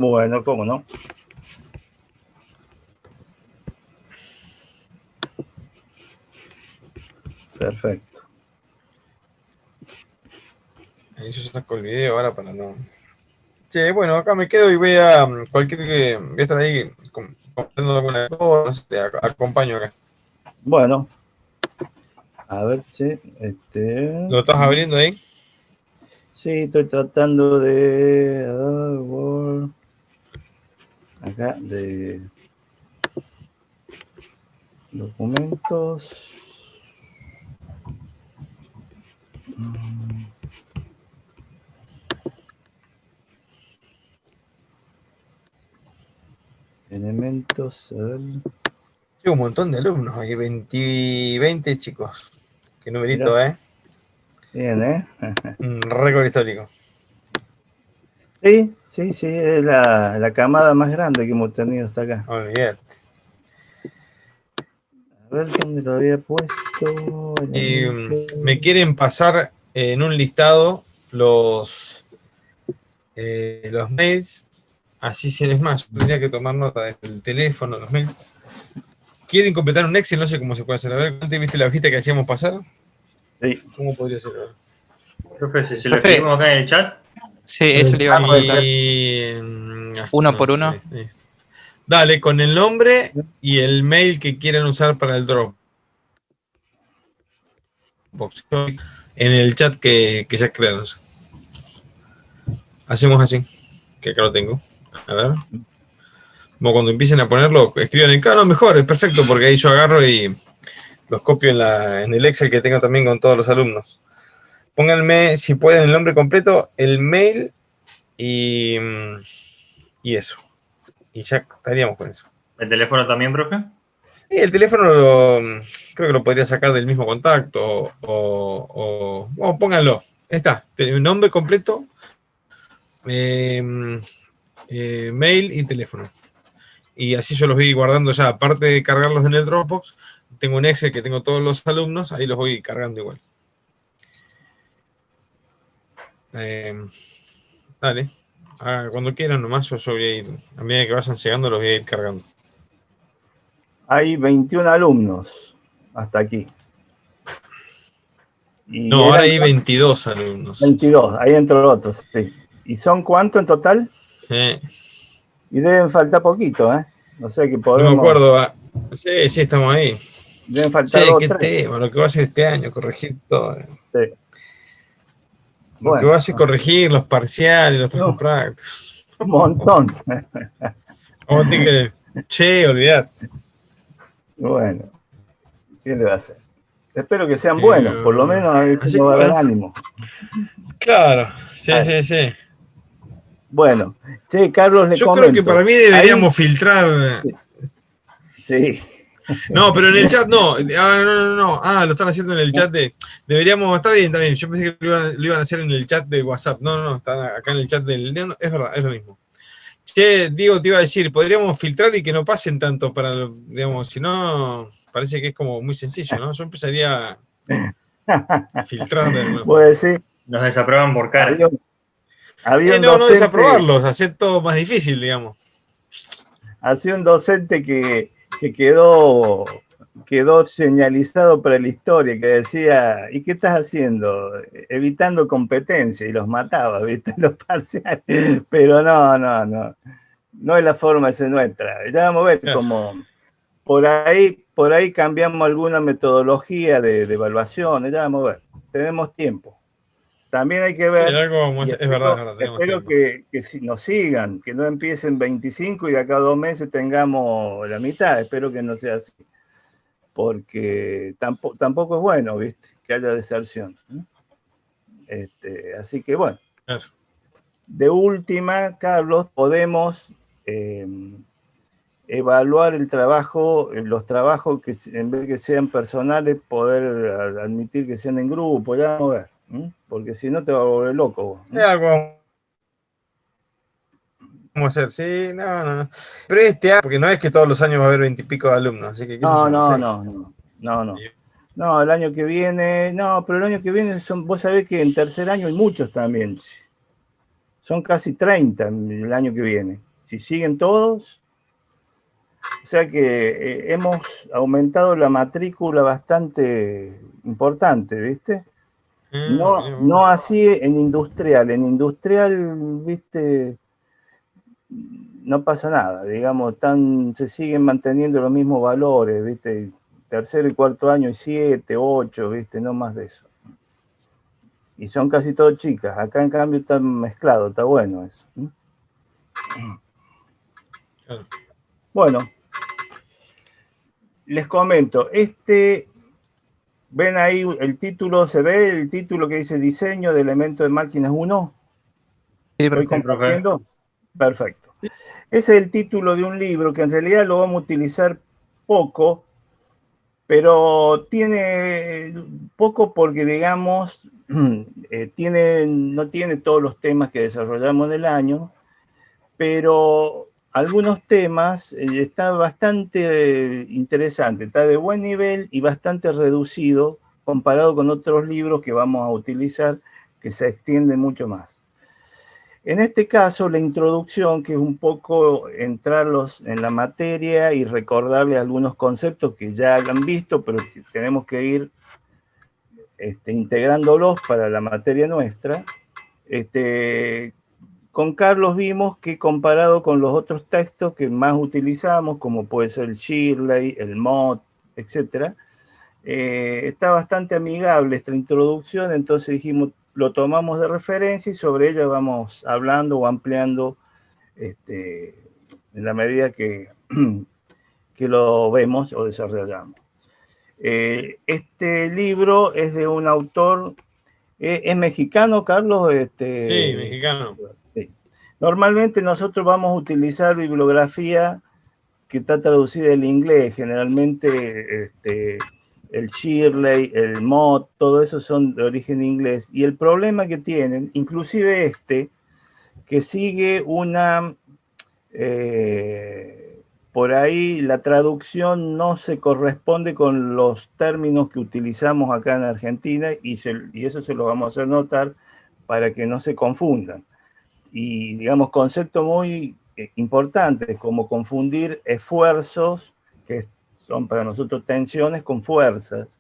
Bueno, cómo no. Perfecto. Ahí yo saco el video ahora para no... Che, bueno, acá me quedo y voy a cualquier que... Voy a estar ahí comentando alguna cosa, no sé, te acompaño acá. Bueno. A ver, che, ¿Lo estás abriendo ahí? Sí, estoy tratando de... Acá, de... Documentos. Elementos, a ver. Sí, un montón de alumnos, hay 20 chicos. Qué numerito, Mirá. Bien, Un récord histórico. Sí, es la camada más grande que hemos tenido hasta acá. Olvídate. A ver dónde lo había puesto. Y me quieren pasar en un listado los mails. Así si es más, tendría que tomar nota del teléfono, los mails. ¿Quieren completar un Excel? No sé cómo se puede hacer. A ver, ¿antes viste la hojita que hacíamos pasar? Sí. ¿Cómo podría ser? Profe, si lo escribimos acá en el chat. Sí, eso le iba a comentar. Uno por uno. Dale, con el nombre y el mail que quieran usar para el Dropbox. En el chat que ya crearon. Hacemos así, que acá lo tengo. A ver. Como cuando empiecen a ponerlo, escriban en cada mejor, es perfecto, porque ahí yo agarro y los copio en el Excel que tengo también con todos los alumnos. Pónganme, si pueden, el nombre completo, el mail y eso. Y ya estaríamos con eso. ¿El teléfono también, profe? Y el teléfono creo que lo podría sacar del mismo contacto o pónganlo. Ahí está, nombre completo, mail y teléfono. Y así yo los voy guardando ya, aparte de cargarlos en el Dropbox, tengo un Excel que tengo todos los alumnos, ahí los voy cargando igual. Dale, cuando quieran nomás yo voy a ir, a medida que vayan llegando los voy a ir cargando. Hay 21 alumnos hasta aquí. Y no, ahora hay 22 alumnos. 22, ahí entran otros, sí. ¿Y son cuántos en total? Y deben faltar poquito, ¿eh? No sé qué podemos... No me acuerdo. Sí, estamos ahí. Deben faltar dos, qué tres. tema, lo que va a hacer este año, corregir todo. Sí. Lo que va a hacer corregir los parciales, los trabajos prácticos. Un montón. Che, olvidate. Bueno, ¿qué le va a hacer? Espero que sean buenos, por lo menos no va a dar ánimo. Claro, sí. Bueno, che, Carlos, le comento. Yo creo que para mí deberíamos filtrar. Sí. No, pero en el chat no. No. Lo están haciendo en el chat de. Deberíamos. Está bien. Yo pensé que lo iban a hacer en el chat de WhatsApp. No. Están acá en el chat del. No, es verdad, es lo mismo. Che, Diego, te iba a decir, podríamos filtrar y que no pasen tanto para, digamos, si no, parece que es como muy sencillo, ¿no? Yo empezaría a filtrar de alguna forma. Sí. Nos desaprueban por cara. No desaprobarlos, hacer todo más difícil, digamos. Hacía un docente que quedó señalizado para la historia, que decía, ¿y qué estás haciendo? Evitando competencia, y los mataba, ¿viste? Los parciales. Pero no es la forma de ser nuestra. Ya vamos a ver cómo por ahí cambiamos alguna metodología de evaluación, ya vamos a ver. Tenemos tiempo. También hay que ver, es verdad, espero que nos sigan, que no empiecen 25 y de acá a 2 meses tengamos la mitad. Espero que no sea así, porque tampoco es bueno, ¿viste? Que haya deserción. Así que bueno. De última, Carlos, podemos evaluar el trabajo, los trabajos que en vez de que sean personales, poder admitir que sean en grupo, ya vamos a ver. Porque si no te va a volver loco. Vamos a hacer, sí, no. Pero porque no es que todos los años va a haber 20 y pico de alumnos, así que No, el año que viene, pero el año que viene vos sabés que en tercer año hay muchos también. Son casi 30 el año que viene. si siguen todos, o sea que hemos aumentado la matrícula bastante importante, ¿viste? No así en industrial. En industrial, ¿viste? No pasa nada, digamos, se siguen manteniendo los mismos valores, ¿viste? Tercero y cuarto año y 7, 8, ¿viste? No más de eso. Y son casi todas chicas. Acá, en cambio, está mezclado, está bueno eso. Claro. Bueno, les comento, ven ahí el título, ¿se ve el título que dice Diseño de Elementos de Máquinas 1? Sí, ¿Estoy profe. compartiendo? Perfecto. Ese es el título de un libro que en realidad lo vamos a utilizar poco, pero tiene poco porque, digamos, no tiene todos los temas que desarrollamos en el año, pero algunos temas está bastante interesante, está de buen nivel y bastante reducido comparado con otros libros que vamos a utilizar que se extienden mucho más. En este caso, la introducción, que es un poco entrarlos en la materia y recordarles algunos conceptos que ya han visto, pero que tenemos que ir integrándolos para la materia nuestra. Con Carlos vimos que comparado con los otros textos que más utilizamos, como puede ser el Shirley, el Mott, etc., está bastante amigable esta introducción, entonces dijimos, lo tomamos de referencia y sobre ella vamos hablando o ampliando en la medida que lo vemos o desarrollamos. Este libro es de un autor, ¿es mexicano, Carlos? Sí, mexicano. Sí. Normalmente nosotros vamos a utilizar bibliografía que está traducida del inglés, generalmente el Shirley, el Mott, todo eso son de origen inglés. Y el problema que tienen, inclusive que sigue por ahí la traducción no se corresponde con los términos que utilizamos acá en Argentina y eso se lo vamos a hacer notar para que no se confundan. Y, digamos, conceptos muy importantes como confundir esfuerzos, que son para nosotros tensiones, con fuerzas,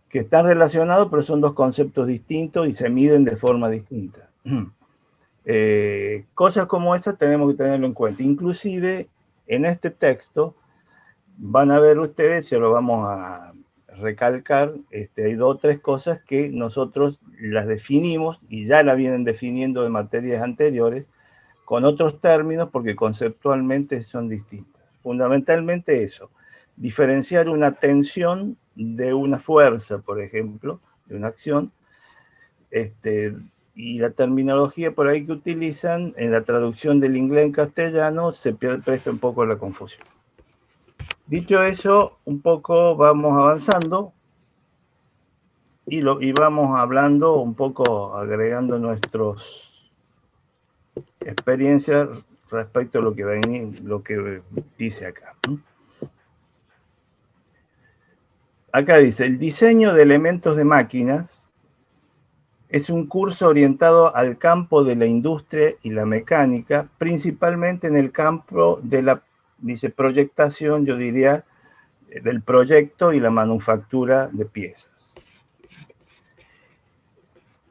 que están relacionados, pero son dos conceptos distintos y se miden de forma distinta. Cosas como esas tenemos que tenerlo en cuenta. Inclusive, en este texto, van a ver ustedes, se lo vamos a recalcar, hay 2 o 3 cosas que nosotros las definimos y ya la vienen definiendo de materias anteriores con otros términos porque conceptualmente son distintas. Fundamentalmente eso, diferenciar una tensión de una fuerza, por ejemplo, de una acción, y la terminología por ahí que utilizan en la traducción del inglés en castellano se presta un poco a la confusión. Dicho eso, un poco vamos avanzando y vamos hablando un poco, agregando nuestras experiencias respecto a lo que dice acá. Acá dice, el diseño de elementos de máquinas es un curso orientado al campo de la industria y la mecánica, principalmente en el campo de la, dice, proyectación, yo diría, del proyecto y la manufactura de piezas.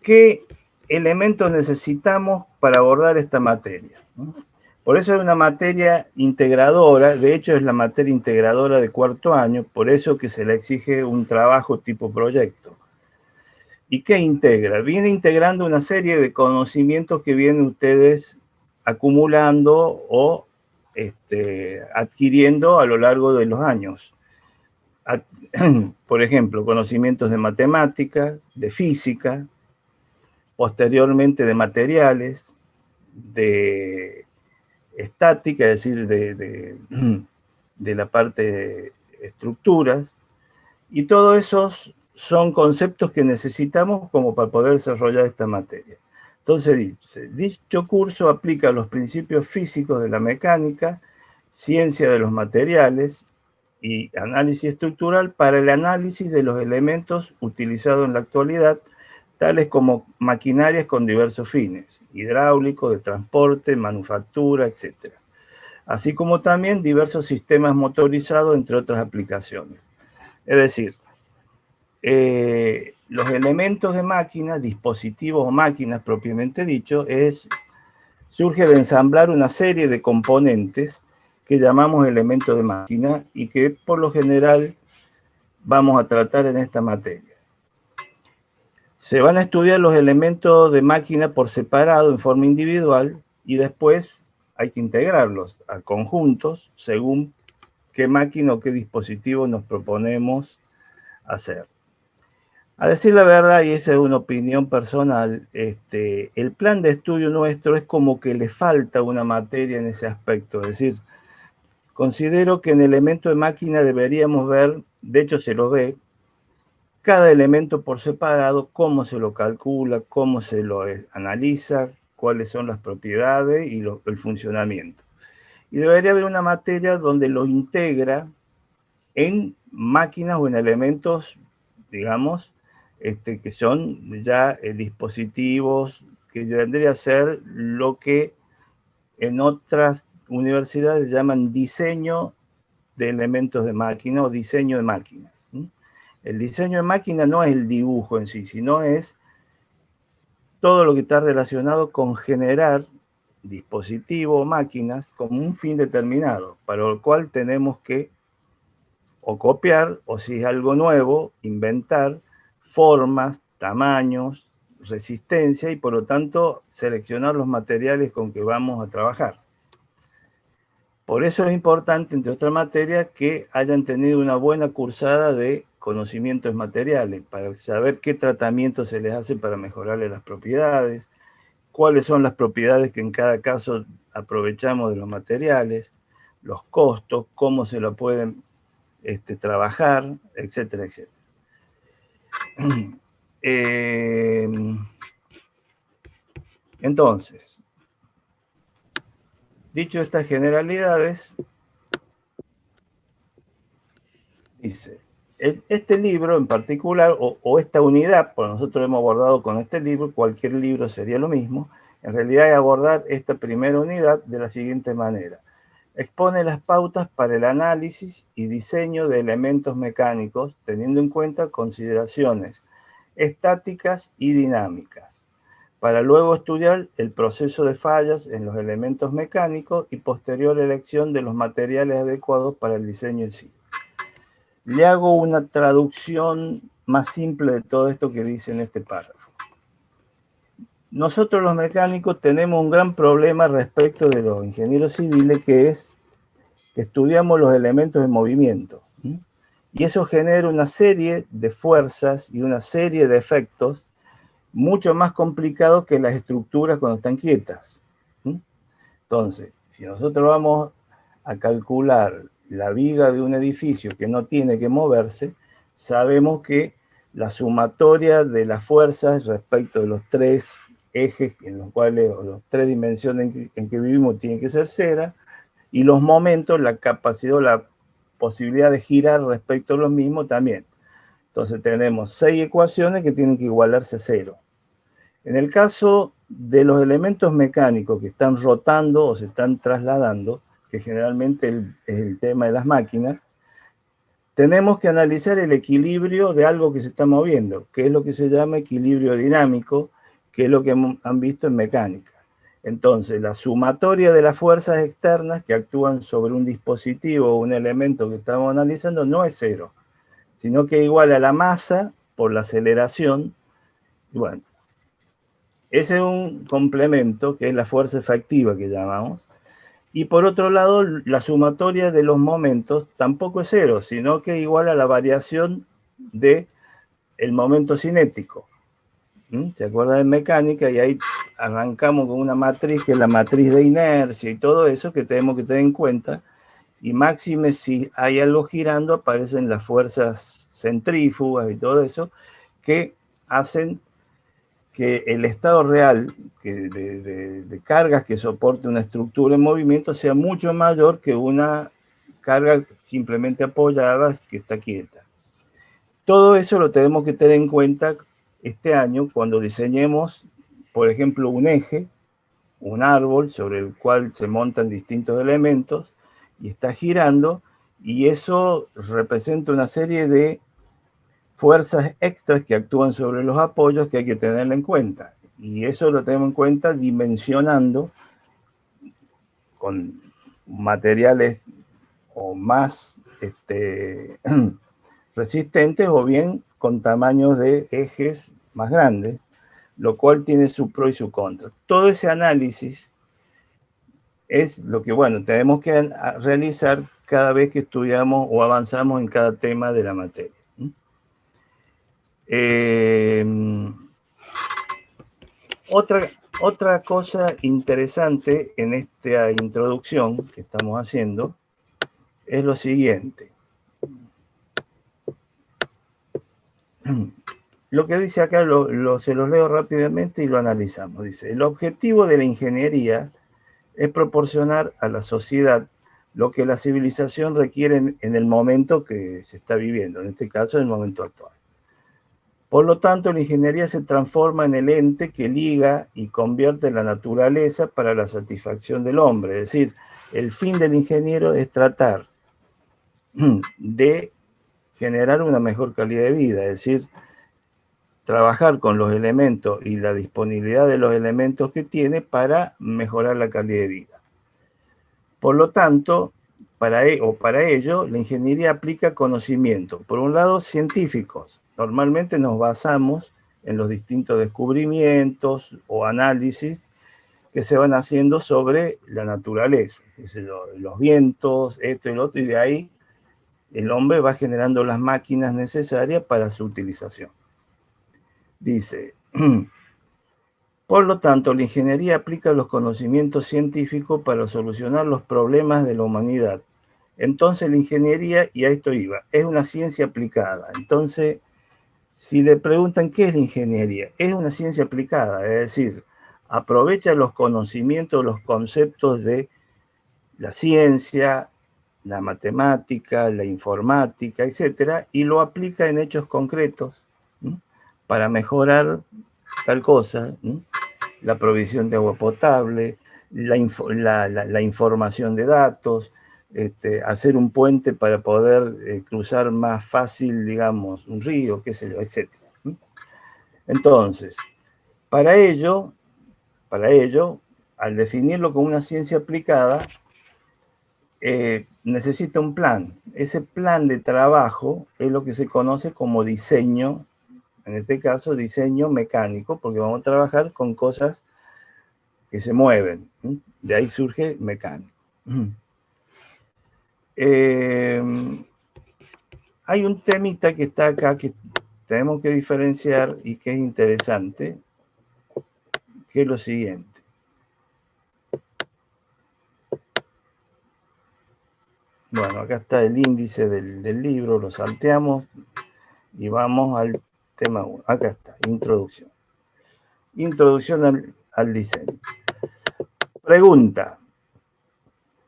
¿Qué elementos necesitamos para abordar esta materia? Por eso es una materia integradora, de hecho es la materia integradora de cuarto año, por eso que se le exige un trabajo tipo proyecto. ¿Y qué integra? Viene integrando una serie de conocimientos que vienen ustedes acumulando o adquiriendo a lo largo de los años. Por ejemplo, conocimientos de matemática, de física, posteriormente de materiales, de estática, es decir, de la parte de estructuras, y todos esos son conceptos que necesitamos como para poder desarrollar esta materia. Entonces dice, dicho curso aplica los principios físicos de la mecánica, ciencia de los materiales y análisis estructural para el análisis de los elementos utilizados en la actualidad tales como maquinarias con diversos fines, hidráulico, de transporte, manufactura, etc. Así como también diversos sistemas motorizados, entre otras aplicaciones. Es decir, los elementos de máquina, dispositivos o máquinas propiamente dicho, surge de ensamblar una serie de componentes que llamamos elementos de máquina y que por lo general vamos a tratar en esta materia. Se van a estudiar los elementos de máquina por separado, en forma individual, y después hay que integrarlos a conjuntos según qué máquina o qué dispositivo nos proponemos hacer. A decir la verdad, y esa es una opinión personal, el plan de estudio nuestro es como que le falta una materia en ese aspecto. Es decir, considero que en elemento de máquina deberíamos ver, de hecho se lo ve, cada elemento por separado, cómo se lo calcula, cómo se lo analiza, cuáles son las propiedades y el funcionamiento. Y debería haber una materia donde lo integra en máquinas o en elementos, digamos, que son ya dispositivos, que vendría a ser lo que en otras universidades llaman diseño de elementos de máquina o diseño de máquinas. El diseño de máquina no es el dibujo en sí, sino es todo lo que está relacionado con generar dispositivos o máquinas con un fin determinado, para lo cual tenemos que o copiar, o si es algo nuevo, inventar formas, tamaños, resistencia y por lo tanto seleccionar los materiales con que vamos a trabajar. Por eso es importante, entre otras materias, que hayan tenido una buena cursada de conocimientos materiales, para saber qué tratamiento se les hace para mejorarle las propiedades, cuáles son las propiedades que en cada caso aprovechamos de los materiales, los costos, cómo se lo pueden trabajar, etcétera, etcétera. Entonces, dicho estas generalidades, dice, este libro en particular, o esta unidad, pues nosotros hemos abordado con este libro, cualquier libro sería lo mismo, en realidad es abordar esta primera unidad de la siguiente manera. Expone las pautas para el análisis y diseño de elementos mecánicos, teniendo en cuenta consideraciones estáticas y dinámicas, para luego estudiar el proceso de fallas en los elementos mecánicos y posterior elección de los materiales adecuados para el diseño en sí. Le hago una traducción más simple de todo esto que dice en este párrafo. Nosotros los mecánicos tenemos un gran problema respecto de los ingenieros civiles, que es que estudiamos los elementos de movimiento. Y eso genera una serie de fuerzas y una serie de efectos mucho más complicados que las estructuras cuando están quietas. Entonces, si nosotros vamos a calcular la viga de un edificio que no tiene que moverse, sabemos que la sumatoria de las fuerzas respecto de los tres ejes en los cuales, o las tres dimensiones en que vivimos, tiene que ser cero, y los momentos, la capacidad o la posibilidad de girar respecto a los mismos también. Entonces tenemos 6 ecuaciones que tienen que igualarse a 0. En el caso de los elementos mecánicos que están rotando o se están trasladando, que generalmente es el tema de las máquinas, tenemos que analizar el equilibrio de algo que se está moviendo, que es lo que se llama equilibrio dinámico, que es lo que han visto en mecánica. Entonces, la sumatoria de las fuerzas externas que actúan sobre un dispositivo o un elemento que estamos analizando no es 0, sino que es igual a la masa por la aceleración. Y bueno, ese es un complemento, que es la fuerza efectiva que llamamos. Y por otro lado, la sumatoria de los momentos tampoco es 0, sino que es igual a la variación del momento cinético. ¿Se acuerdan de mecánica? Y ahí arrancamos con una matriz, que es la matriz de inercia y todo eso que tenemos que tener en cuenta. Y máxime, si hay algo girando, aparecen las fuerzas centrífugas y todo eso, que hacen que el estado real de cargas que soporte una estructura en movimiento sea mucho mayor que una carga simplemente apoyada que está quieta. Todo eso lo tenemos que tener en cuenta este año cuando diseñemos, por ejemplo, un eje, un árbol sobre el cual se montan distintos elementos y está girando, y eso representa una serie de fuerzas extras que actúan sobre los apoyos que hay que tener en cuenta. Y eso lo tenemos en cuenta dimensionando con materiales o más resistentes o bien con tamaños de ejes más grandes, lo cual tiene su pro y su contra. Todo ese análisis es lo que, bueno, tenemos que realizar cada vez que estudiamos o avanzamos en cada tema de la materia. Otra cosa interesante en esta introducción que estamos haciendo es lo siguiente. Lo que dice acá se los leo rápidamente y lo analizamos. Dice, el objetivo de la ingeniería es proporcionar a la sociedad lo que la civilización requiere en el momento que se está viviendo, en este caso, en el momento actual. Por lo tanto, la ingeniería se transforma en el ente que liga y convierte la naturaleza para la satisfacción del hombre. Es decir, el fin del ingeniero es tratar de generar una mejor calidad de vida, es decir, trabajar con los elementos y la disponibilidad de los elementos que tiene para mejorar la calidad de vida. Por lo tanto, para ello, la ingeniería aplica conocimientos, por un lado, científicos. Normalmente nos basamos en los distintos descubrimientos o análisis que se van haciendo sobre la naturaleza, los vientos, esto y lo otro, y de ahí el hombre va generando las máquinas necesarias para su utilización. Dice, por lo tanto, la ingeniería aplica los conocimientos científicos para solucionar los problemas de la humanidad. Entonces, la ingeniería, y a esto iba, es una ciencia aplicada. Entonces, si le preguntan qué es la ingeniería, es una ciencia aplicada, es decir, aprovecha los conocimientos, los conceptos de la ciencia, la matemática, la informática, etcétera, y lo aplica en hechos concretos, ¿sí?, para mejorar tal cosa, ¿sí?, la provisión de agua potable, la información de datos, hacer un puente para poder cruzar más fácil, digamos, un río, qué sé yo, etc. Entonces, para ello, al definirlo como una ciencia aplicada, necesita un plan. Ese plan de trabajo es lo que se conoce como diseño, en este caso diseño mecánico, porque vamos a trabajar con cosas que se mueven. De ahí surge mecánico. Hay un temita que está acá que tenemos que diferenciar y que es interesante, que es lo siguiente. Bueno, acá está el índice del libro, lo salteamos y vamos al tema 1. Acá está, introducción. Introducción al diseño. Pregunta.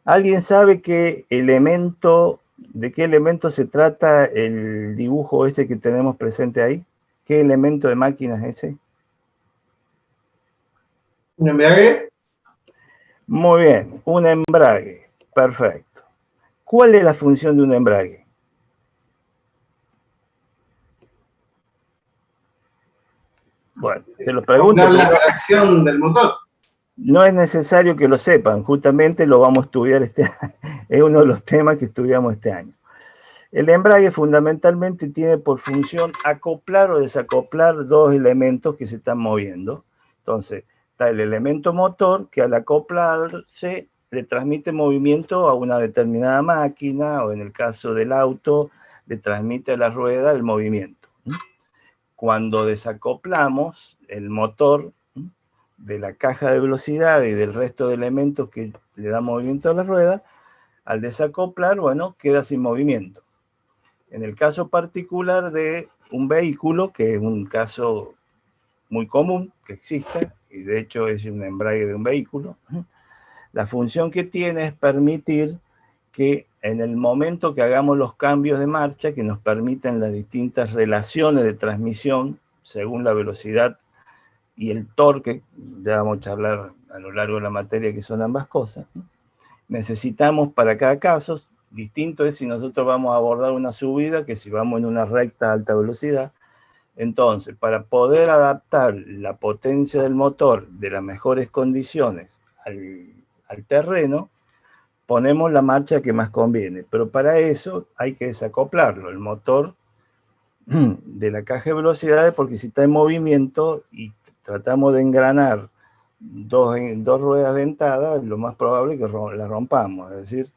¿Alguien sabe de qué elemento se trata el dibujo ese que tenemos presente ahí? ¿Qué elemento de máquina es ese? ¿Un embrague? Muy bien, un embrague. Perfecto. ¿Cuál es la función de un embrague? Bueno, se lo pregunto. La reacción del motor. No es necesario que lo sepan, justamente lo vamos a estudiar este año. Es uno de los temas que estudiamos este año. El embrague fundamentalmente tiene por función acoplar o desacoplar dos elementos que se están moviendo. Entonces, está el elemento motor que al acoplarse le transmite movimiento a una determinada máquina, o en el caso del auto, le transmite a la rueda el movimiento. Cuando desacoplamos el motor de la caja de velocidad y del resto de elementos que le dan movimiento a la rueda, al desacoplar, bueno, queda sin movimiento. En el caso particular de un vehículo, que es un caso muy común que existe, y de hecho es un embrague de un vehículo, la función que tiene es permitir que en el momento que hagamos los cambios de marcha que nos permiten las distintas relaciones de transmisión, según la velocidad y el torque, ya vamos a charlar a lo largo de la materia que son ambas cosas, ¿no? Necesitamos para cada caso, distinto es si nosotros vamos a abordar una subida que si vamos en una recta a alta velocidad. Entonces, para poder adaptar la potencia del motor de las mejores condiciones al terreno, ponemos la marcha que más conviene, pero para eso hay que desacoplarlo, el motor de la caja de velocidades, porque si está en movimiento y tratamos de engranar dos ruedas dentadas, lo más probable es que la rompamos. Es decir,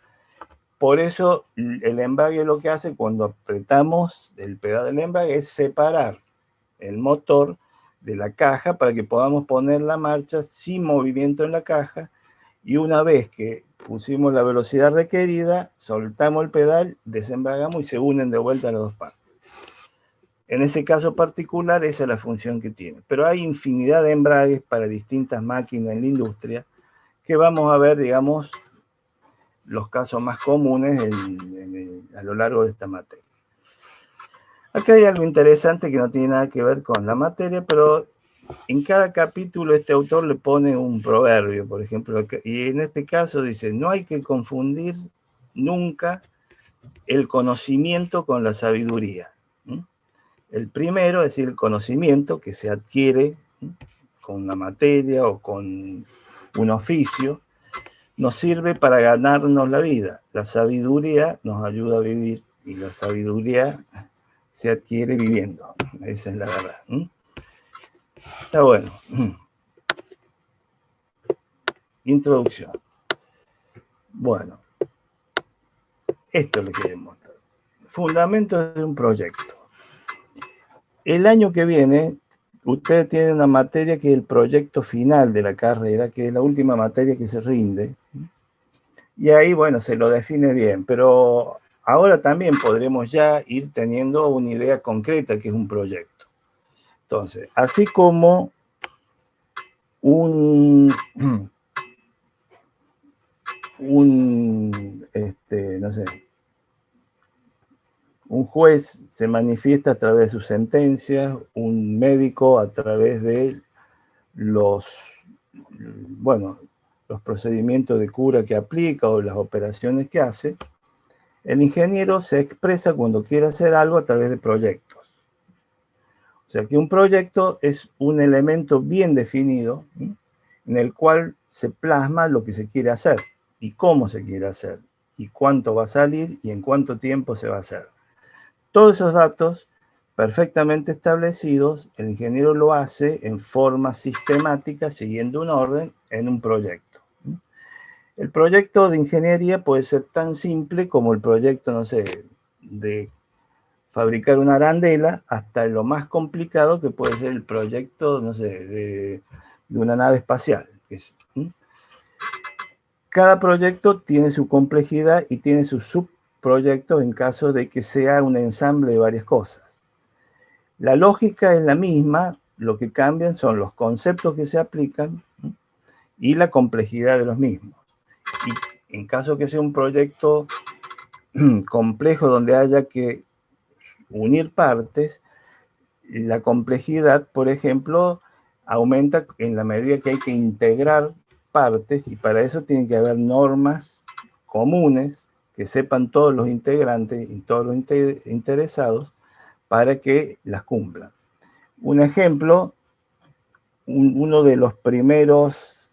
por eso el embrague lo que hace cuando apretamos el pedal del embrague es separar el motor de la caja para que podamos poner la marcha sin movimiento en la caja, y una vez que pusimos la velocidad requerida, soltamos el pedal, desembragamos y se unen de vuelta las dos partes. En ese caso particular, esa es la función que tiene. Pero hay infinidad de embragues para distintas máquinas en la industria que vamos a ver, digamos, los casos más comunes a lo largo de esta materia. Acá hay algo interesante que no tiene nada que ver con la materia, pero en cada capítulo este autor le pone un proverbio, por ejemplo, y en este caso dice, no hay que confundir nunca el conocimiento con la sabiduría. El primero, es decir, el conocimiento que se adquiere con la materia o con un oficio, nos sirve para ganarnos la vida. La sabiduría nos ayuda a vivir y la sabiduría se adquiere viviendo. Esa es la verdad. Está bueno. Introducción. Bueno, esto les quería mostrar. Fundamentos de un proyecto. El año que viene, ustedes tienen una materia que es el proyecto final de la carrera, que es la última materia que se rinde. Y ahí, bueno, se lo define bien, pero ahora también podremos ya ir teniendo una idea concreta que es un proyecto. Entonces, así como no sé, un juez se manifiesta a través de sus sentencias, un médico a través de los procedimientos de cura que aplica o las operaciones que hace. El ingeniero se expresa cuando quiere hacer algo a través de proyectos. O sea que un proyecto es un elemento bien definido, ¿sí?, en el cual se plasma lo que se quiere hacer y cómo se quiere hacer y cuánto va a salir y en cuánto tiempo se va a hacer. Todos esos datos perfectamente establecidos, el ingeniero lo hace en forma sistemática, siguiendo un orden en un proyecto. El proyecto de ingeniería puede ser tan simple como el proyecto, no sé, de fabricar una arandela, hasta lo más complicado que puede ser el proyecto, no sé, de una nave espacial. Cada proyecto tiene su complejidad y tiene sus subproyectos en caso de que sea un ensamble de varias cosas. La lógica es la misma, lo que cambian son los conceptos que se aplican y la complejidad de los mismos. Y en caso que sea un proyecto complejo donde haya que unir partes, la complejidad, por ejemplo, aumenta en la medida que hay que integrar partes, y para eso tiene que haber normas comunes que sepan todos los integrantes y todos los interesados para que las cumplan. Un ejemplo, uno de los primeros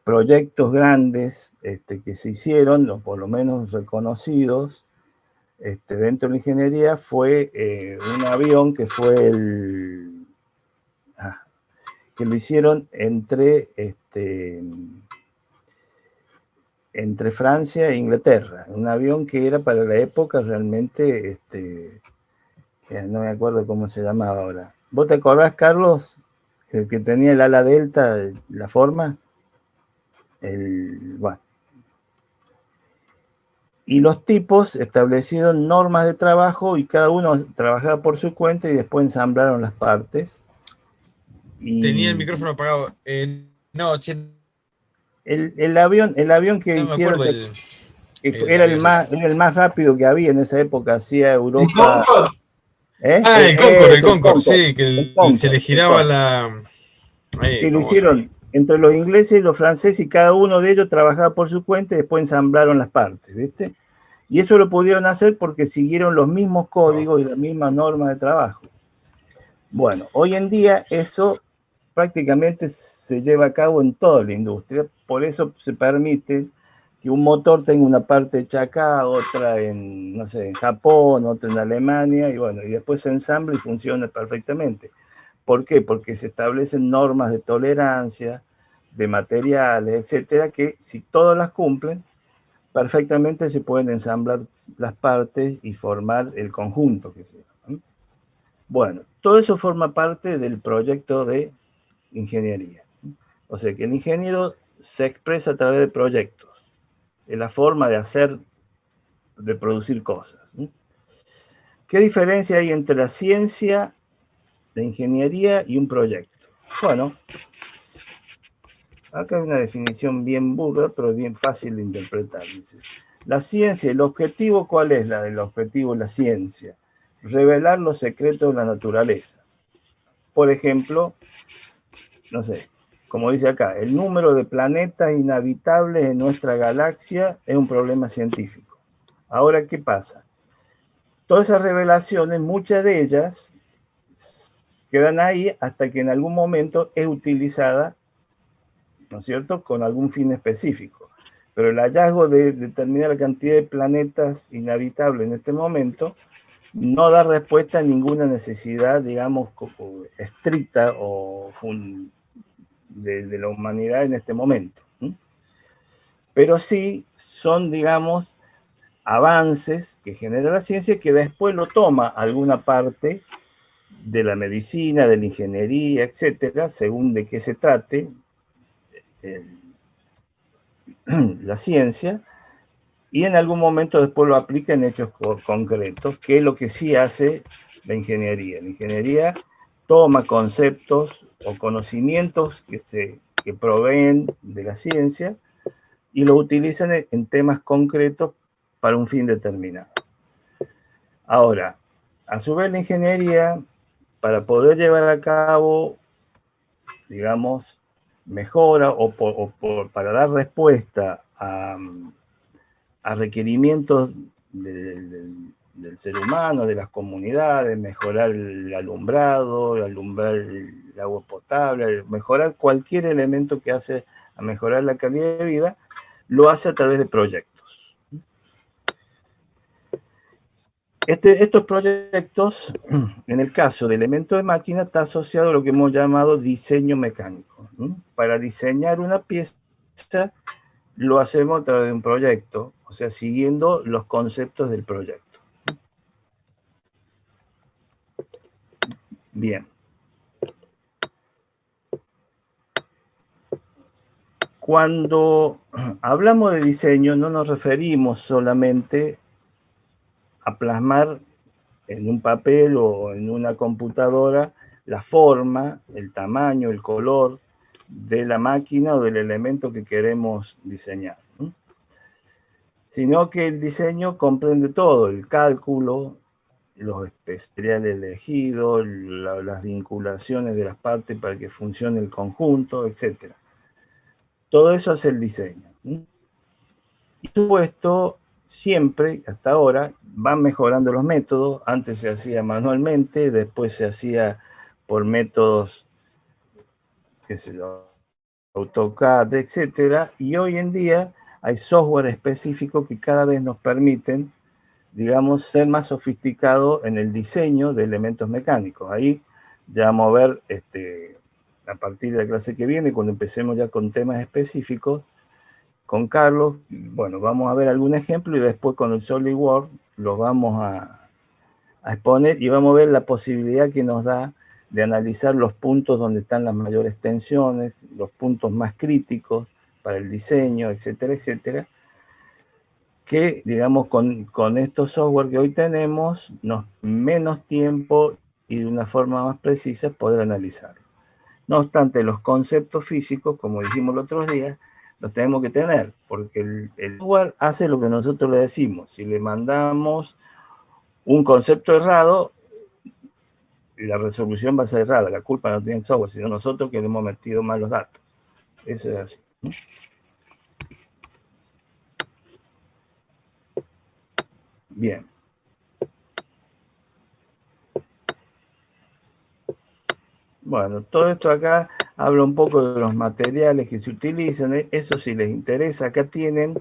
proyectos grandes que se hicieron, o por lo menos reconocidos dentro de la ingeniería, fue un avión que fue que lo hicieron entre Francia e Inglaterra. Un avión que era para la época realmente, que no me acuerdo cómo se llamaba ahora. ¿Vos te acordás, Carlos? El que tenía el ala delta, la forma. Bueno. Y los tipos establecieron normas de trabajo y cada uno trabajaba por su cuenta y después ensamblaron las partes. Tenía el micrófono apagado. No, che. El avión que No me hicieron acuerdo era el más rápido que había en esa época, hacía Europa. ¿Eh? Ah, el Concorde, Es el Concorde, sí, que el Concorde, se le el giraba Concorde. la. Ahí, Y lo ¿cómo se hicieron entre los ingleses y los franceses, y cada uno de ellos trabajaba por su cuenta y después ensamblaron las partes, ¿viste? Y eso lo pudieron hacer porque siguieron los mismos códigos y las mismas normas de trabajo. Bueno, hoy en día eso prácticamente se lleva a cabo en toda la industria, por eso se permite que un motor tenga una parte hecha acá, otra en, no sé, en Japón, otra en Alemania, y bueno, y después se ensambla y funciona perfectamente. ¿Por qué? Porque se establecen normas de tolerancia, de materiales, etcétera, que si todas las cumplen, perfectamente se pueden ensamblar las partes y formar el conjunto que sea, ¿no? Bueno, todo eso forma parte del proyecto de ingeniería. O sea que el ingeniero se expresa a través de proyectos, de la forma de hacer, de producir cosas, ¿no? ¿Qué diferencia hay entre la ciencia, la ingeniería y un proyecto? Bueno, acá hay una definición bien burda, pero bien fácil de interpretar. Dice, la ciencia, el objetivo, ¿cuál es la del objetivo de la ciencia? Revelar los secretos de la naturaleza. Por ejemplo, no sé, como dice acá, el número de planetas inhabitables en nuestra galaxia es un problema científico. Ahora, ¿qué pasa? Todas esas revelaciones, muchas de ellas quedan ahí hasta que en algún momento es utilizada, ¿no es cierto?, con algún fin específico. Pero el hallazgo de determinar la cantidad de planetas inhabitables en este momento no da respuesta a ninguna necesidad, digamos, estricta o de la humanidad en este momento. Pero sí son, digamos, avances que genera la ciencia que después lo toma alguna parte de la medicina, de la ingeniería, etcétera, según de qué se trate la ciencia, y en algún momento después lo aplica en hechos concretos, que es lo que sí hace la ingeniería. La ingeniería toma conceptos o conocimientos que proveen de la ciencia y lo utilizan en temas concretos para un fin determinado. Ahora, a su vez la ingeniería, para poder llevar a cabo, digamos, mejora para dar respuesta a requerimientos del ser humano, de las comunidades, mejorar el alumbrado, alumbrar el agua potable, mejorar cualquier elemento que hace a mejorar la calidad de vida, lo hace a través de proyectos. Estos proyectos, en el caso de elementos de máquina, está asociado a lo que hemos llamado diseño mecánico, ¿no? Para diseñar una pieza lo hacemos a través de un proyecto, o sea, siguiendo los conceptos del proyecto. Bien. Cuando hablamos de diseño, no nos referimos solamente a plasmar en un papel o en una computadora la forma, el tamaño, el color de la máquina o del elemento que queremos diseñar, ¿no? Sino que el diseño comprende todo, el cálculo, los especiales elegidos, las vinculaciones de las partes para que funcione el conjunto, etc. Todo eso hace el diseño. Y por supuesto, siempre, hasta ahora, van mejorando los métodos. Antes se hacía manualmente, después se hacía por métodos, qué sé yo, AutoCAD, etc. Y hoy en día hay software específico que cada vez nos permiten, digamos, ser más sofisticados en el diseño de elementos mecánicos. Ahí ya vamos a ver, a partir de la clase que viene, cuando empecemos ya con temas específicos, con Carlos, bueno, vamos a ver algún ejemplo y después con el SolidWorks los vamos a exponer y vamos a ver la posibilidad que nos da de analizar los puntos donde están las mayores tensiones, los puntos más críticos para el diseño, etcétera, etcétera, que, digamos, con estos software que hoy tenemos, menos tiempo y de una forma más precisa poder analizarlo. No obstante, los conceptos físicos, como dijimos los otros días, los tenemos que tener, porque el software hace lo que nosotros le decimos. Si le mandamos un concepto errado, la resolución va a ser errada. La culpa no tiene el software, sino nosotros que le hemos metido mal los datos. Eso es así. Bien. Bueno, todo esto acá habla un poco de los materiales que se utilizan. Eso si les interesa, acá tienen,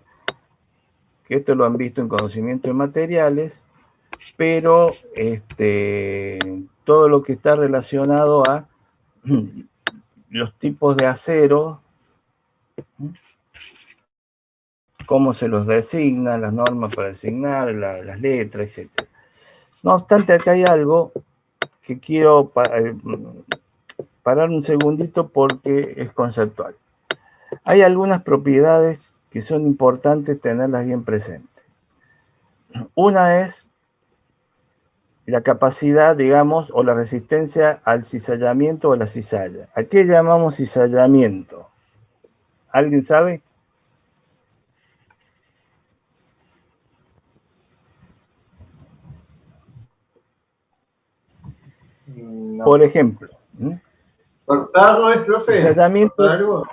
que esto lo han visto en conocimiento de materiales, pero todo lo que está relacionado a los tipos de acero, cómo se los designa, las normas para designar, las letras, etc. No obstante, acá hay algo que quiero parar un segundito porque es conceptual. Hay algunas propiedades que son importantes tenerlas bien presentes. Una es la capacidad, digamos, o la resistencia al cizallamiento o a la cizalla. ¿A qué llamamos cizallamiento? ¿Alguien sabe? No. Por ejemplo, ¿Cortarlo es, profe? cizallamiento, ¿Cortar algo?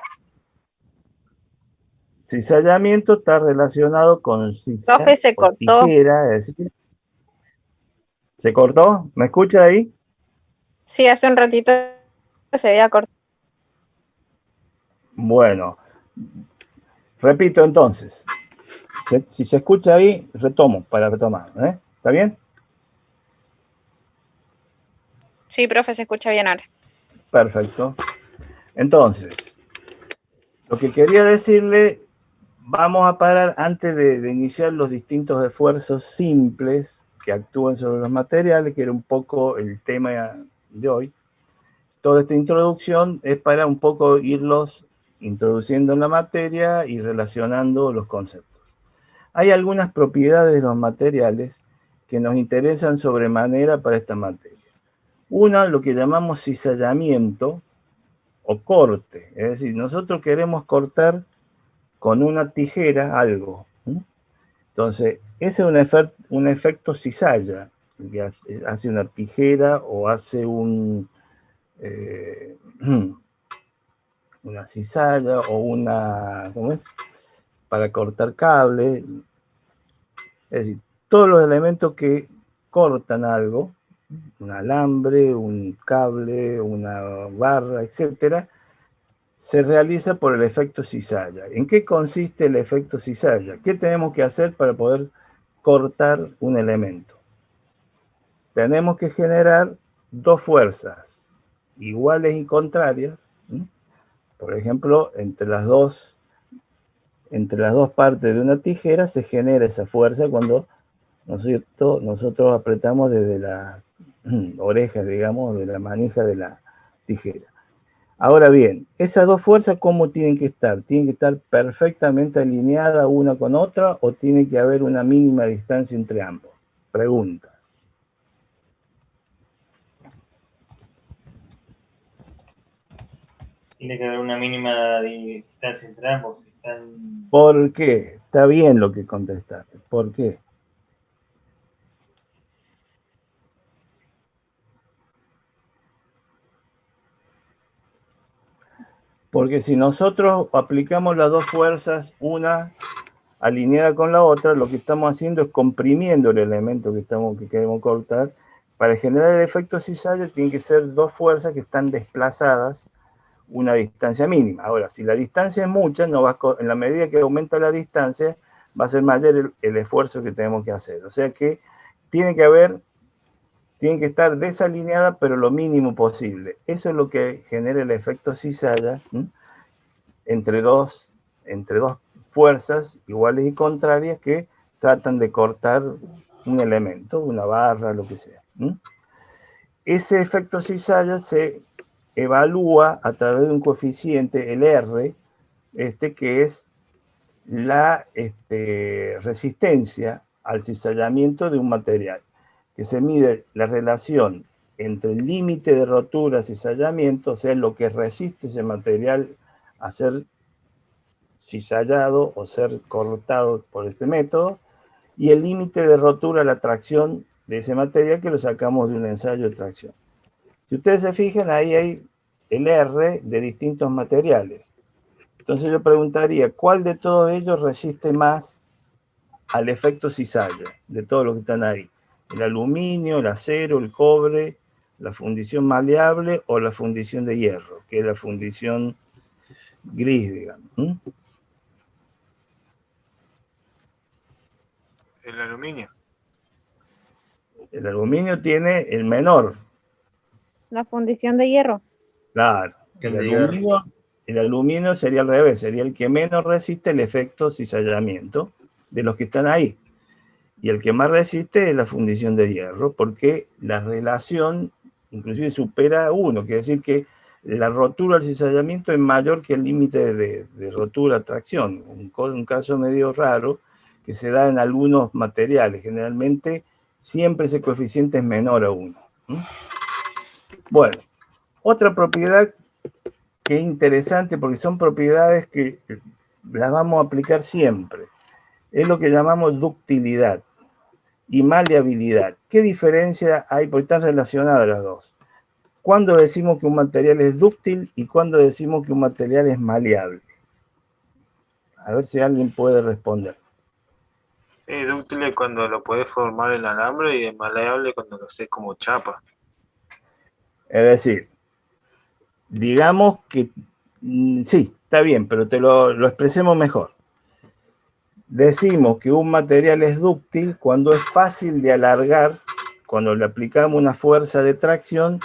cizallamiento está relacionado con ciza Profe, se o cortó. tijera, es decir, ¿se cortó? ¿Me escucha ahí? Sí, hace un ratito se había cortado. Bueno, repito entonces. Si se escucha ahí, retomo para retomar. ¿Está bien? Sí, profe, se escucha bien ahora. Perfecto. Entonces, lo que quería decirle, vamos a parar antes de iniciar los distintos esfuerzos simples que actúan sobre los materiales, que era un poco el tema de hoy. Toda esta introducción es para un poco irlos introduciendo en la materia y relacionando los conceptos. Hay algunas propiedades de los materiales que nos interesan sobremanera para esta materia. Una, lo que llamamos cizallamiento o corte, es decir, nosotros queremos cortar con una tijera algo. Entonces, ese es un efecto cizalla, que hace una tijera o hace una cizalla o una, ¿cómo es? Para cortar cable. Es decir, todos los elementos que cortan algo, un alambre, un cable, una barra, etcétera, se realiza por el efecto cizalla. ¿En qué consiste el efecto cizalla? ¿Qué tenemos que hacer para poder cortar un elemento? Tenemos que generar dos fuerzas iguales y contrarias. Por ejemplo, entre las dos partes de una tijera se genera esa fuerza cuando, ¿no es cierto?, nosotros apretamos desde las orejas, digamos, de la manija de la tijera. Ahora bien, esas dos fuerzas, ¿cómo tienen que estar? ¿Tienen que estar perfectamente alineadas una con otra o tiene que haber una mínima distancia entre ambos? Pregunta. Tiene que haber una mínima distancia entre ambos. Están... ¿Por qué? Está bien lo que contestaste. ¿Por qué? Porque si nosotros aplicamos las dos fuerzas, una alineada con la otra, lo que estamos haciendo es comprimiendo el elemento que queremos cortar. Para generar el efecto cizalla tienen que ser dos fuerzas que están desplazadas una distancia mínima. Ahora, si la distancia es mucha, en la medida que aumenta la distancia, va a ser mayor el esfuerzo que tenemos que hacer. O sea que tiene que estar desalineada, pero lo mínimo posible. Eso es lo que genera el efecto cizalla entre dos fuerzas iguales y contrarias que tratan de cortar un elemento, una barra, lo que sea. Ese efecto cizalla se evalúa a través de un coeficiente, el R, que es la resistencia al cizallamiento de un material, que se mide la relación entre el límite de rotura, cizallamiento, o sea, lo que resiste ese material a ser cizallado o ser cortado por este método, y el límite de rotura, la tracción de ese material que lo sacamos de un ensayo de tracción. Si ustedes se fijan, ahí hay el R de distintos materiales. Entonces yo preguntaría, ¿cuál de todos ellos resiste más al efecto cizalla? De todos los que están ahí. ¿El aluminio, el acero, el cobre, la fundición maleable o la fundición de hierro, que es la fundición gris, digamos? El aluminio. El aluminio tiene el menor. La fundición de hierro. Claro. El aluminio sería al revés, sería el que menos resiste el efecto cizallamiento de los que están ahí. Y el que más resiste es la fundición de hierro, porque la relación inclusive supera 1, quiere decir que la rotura del cizallamiento es mayor que el límite de rotura-tracción. Un caso medio raro que se da en algunos materiales. Generalmente siempre ese coeficiente es menor a 1. Bueno, otra propiedad que es interesante, porque son propiedades que las vamos a aplicar siempre, es lo que llamamos ductilidad y maleabilidad. ¿Qué diferencia hay? Porque están relacionadas las dos. ¿Cuándo decimos que un material es dúctil y cuándo decimos que un material es maleable? A ver si alguien puede responder. Sí, dúctil es cuando lo puedes formar en alambre y es maleable cuando lo haces como chapa. Es decir, digamos que sí, está bien, pero te lo expresemos mejor. Decimos que un material es dúctil cuando es fácil de alargar, cuando le aplicamos una fuerza de tracción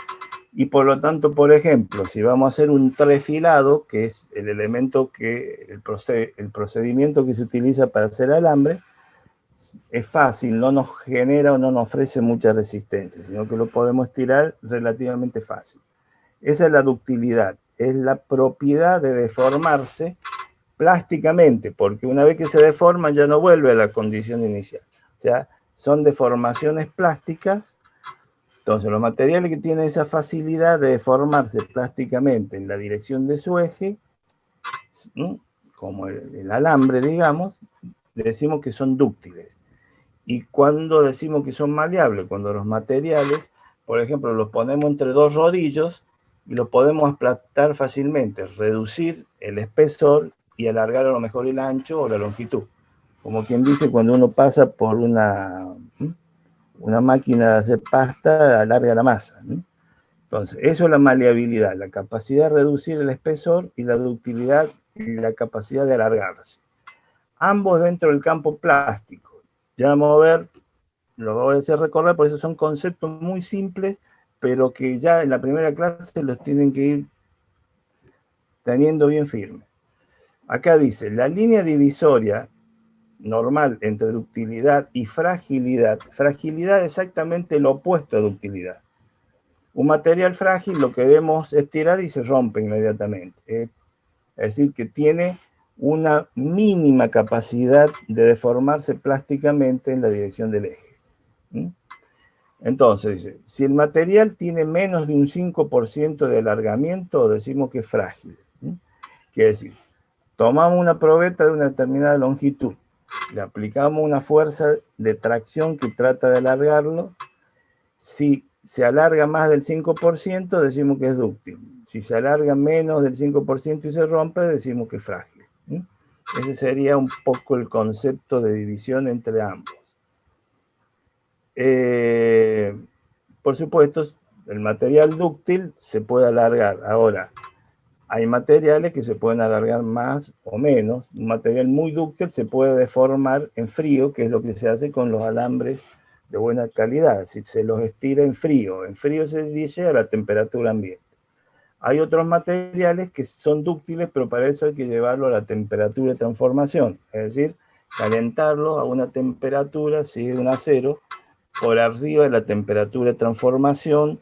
y por lo tanto, por ejemplo, si vamos a hacer un trefilado, que es el elemento el procedimiento que se utiliza para hacer alambre, es fácil, no nos genera o no nos ofrece mucha resistencia, sino que lo podemos estirar relativamente fácil. Esa es la ductilidad, es la propiedad de deformarse plásticamente, porque una vez que se deforma ya no vuelve a la condición inicial. O sea, son deformaciones plásticas. Entonces, los materiales que tienen esa facilidad de deformarse plásticamente en la dirección de su eje, como el alambre, digamos, decimos que son dúctiles. Y cuando decimos que son maleables, cuando los materiales, por ejemplo, los ponemos entre dos rodillos y los podemos aplastar fácilmente, reducir el espesor y alargar a lo mejor el ancho o la longitud. Como quien dice, cuando uno pasa por una máquina de hacer pasta, alarga la masa. Entonces, eso es la maleabilidad, la capacidad de reducir el espesor y la ductilidad y la capacidad de alargarse. Ambos dentro del campo plástico. Ya vamos a ver, lo voy a hacer recordar, por eso son conceptos muy simples, pero que ya en la primera clase los tienen que ir teniendo bien firmes. Acá dice, la línea divisoria normal entre ductilidad y fragilidad. Fragilidad es exactamente lo opuesto a ductilidad. Un material frágil lo queremos estirar y se rompe inmediatamente. Es decir, que tiene una mínima capacidad de deformarse plásticamente en la dirección del eje. Entonces, si el material tiene menos de un 5% de alargamiento, decimos que es frágil. Quiere decir, tomamos una probeta de una determinada longitud, le aplicamos una fuerza de tracción que trata de alargarlo. Si se alarga más del 5%, decimos que es dúctil. Si se alarga menos del 5% y se rompe, decimos que es frágil. Ese sería un poco el concepto de división entre ambos. Por supuesto, el material dúctil se puede alargar. Ahora, hay materiales que se pueden alargar más o menos. Un material muy dúctil se puede deformar en frío, que es lo que se hace con los alambres de buena calidad. Si se los estira en frío se dice a la temperatura ambiente. Hay otros materiales que son dúctiles, pero para eso hay que llevarlo a la temperatura de transformación, es decir, calentarlo a una temperatura, si es un acero, por arriba de la temperatura de transformación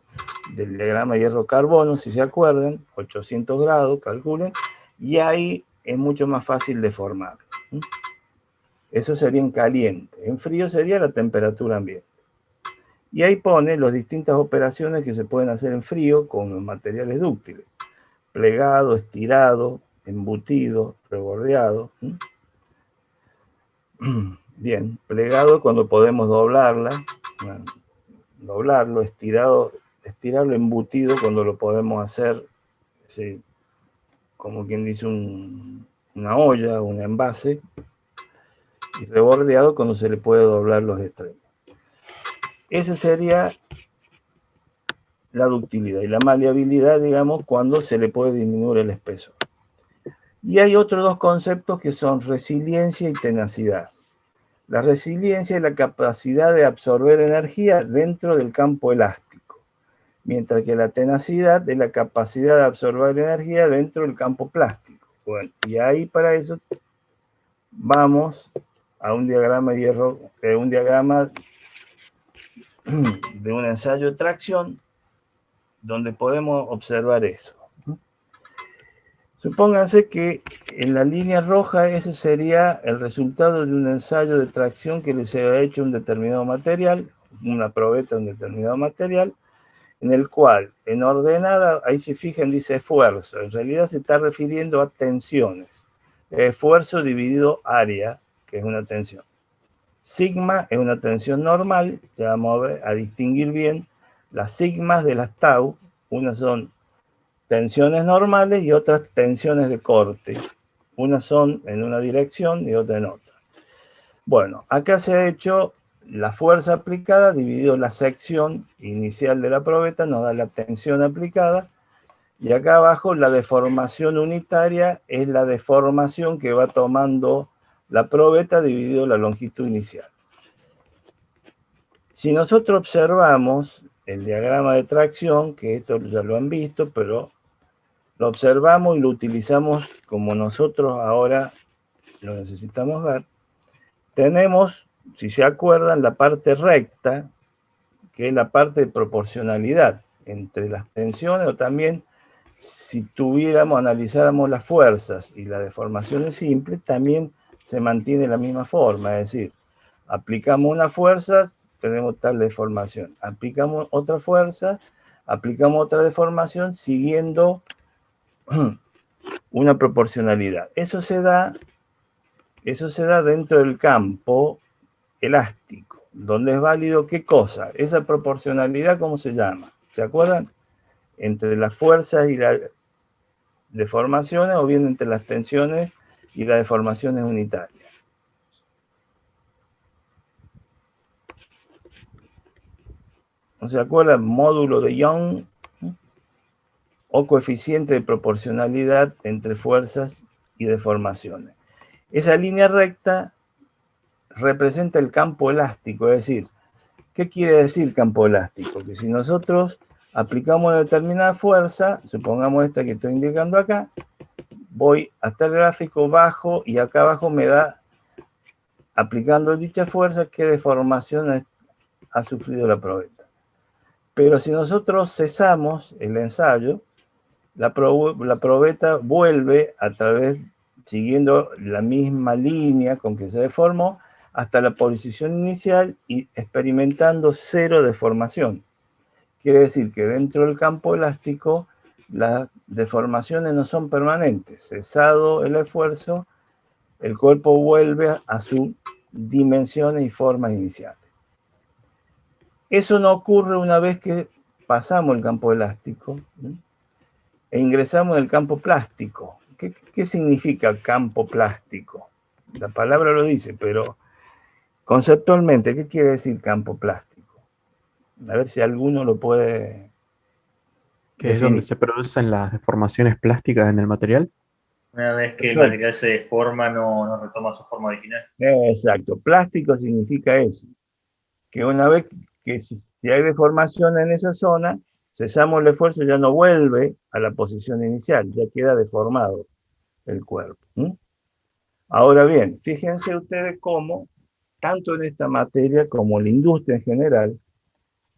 del diagrama hierro-carbono, si se acuerdan, 800 grados, calculen, y ahí es mucho más fácil de formar. Eso sería en caliente. En frío sería la temperatura ambiente. Y ahí pone las distintas operaciones que se pueden hacer en frío con los materiales dúctiles. Plegado, estirado, embutido, rebordeado. Bien, plegado cuando podemos doblarlo, estirado estirarlo embutido cuando lo podemos hacer, sí, como quien dice, una olla, un envase, y rebordeado cuando se le puede doblar los extremos. Esa sería la ductilidad, y la maleabilidad, digamos, cuando se le puede disminuir el espesor. Y hay otros dos conceptos que son resiliencia y tenacidad. La resiliencia es la capacidad de absorber energía dentro del campo elástico, mientras que la tenacidad es la capacidad de absorber energía dentro del campo plástico. Bueno, y ahí para eso vamos a un diagrama de hierro, un diagrama de un ensayo de tracción donde podemos observar eso. Supónganse que en la línea roja ese sería el resultado de un ensayo de tracción que se ha hecho un determinado material, una probeta de un determinado material, en el cual en ordenada, ahí se fijan, dice esfuerzo, en realidad se está refiriendo a tensiones. Esfuerzo dividido área, que es una tensión. Sigma es una tensión normal, ya vamos a distinguir bien las sigmas de las tau, unas son tensiones normales y otras tensiones de corte. Unas son en una dirección y otras en otra. Bueno, acá se ha hecho la fuerza aplicada dividido la sección inicial de la probeta, nos da la tensión aplicada, y acá abajo la deformación unitaria es la deformación que va tomando la probeta dividido la longitud inicial. Si nosotros observamos el diagrama de tracción, que esto ya lo han visto, pero lo observamos y lo utilizamos como nosotros ahora lo necesitamos ver, tenemos, si se acuerdan, la parte recta, que es la parte de proporcionalidad entre las tensiones, o también si analizáramos las fuerzas y las deformaciones simples, también se mantiene la misma forma, es decir, aplicamos una fuerza, tenemos tal deformación, aplicamos otra fuerza, aplicamos otra deformación, siguiendo una proporcionalidad. Eso se da dentro del campo elástico, donde es válido ¿qué cosa? Esa proporcionalidad, ¿cómo se llama? ¿Se acuerdan? Entre las fuerzas y las deformaciones, o bien entre las tensiones y las deformaciones unitarias. ¿No se acuerdan? Módulo de Young, o coeficiente de proporcionalidad entre fuerzas y deformaciones. Esa línea recta representa el campo elástico, es decir, ¿qué quiere decir campo elástico? Que si nosotros aplicamos una determinada fuerza, supongamos esta que estoy indicando acá, voy hasta el gráfico, bajo, y acá abajo me da, aplicando dicha fuerza, qué deformación ha sufrido la probeta. Pero si nosotros cesamos el ensayo, la probeta vuelve a través, siguiendo la misma línea con que se deformó, hasta la posición inicial y experimentando cero deformación. Quiere decir que dentro del campo elástico las deformaciones no son permanentes. Cesado el esfuerzo, el cuerpo vuelve a sus dimensiones y formas iniciales. Eso no ocurre una vez que pasamos el campo elástico, ¿sí?, e ingresamos en el campo plástico. ¿Qué significa campo plástico? La palabra lo dice, pero conceptualmente, ¿qué quiere decir campo plástico? A ver si alguno lo puede Que es donde se producen las deformaciones plásticas en el material. Una vez que el Perfecto. material se deforma, no retoma su forma original. Exacto. Plástico significa eso. Que una vez que si hay deformación en esa zona, cesamos el esfuerzo, ya no vuelve a la posición inicial, ya queda deformado el cuerpo. Ahora bien, fíjense ustedes cómo, tanto en esta materia como en la industria en general,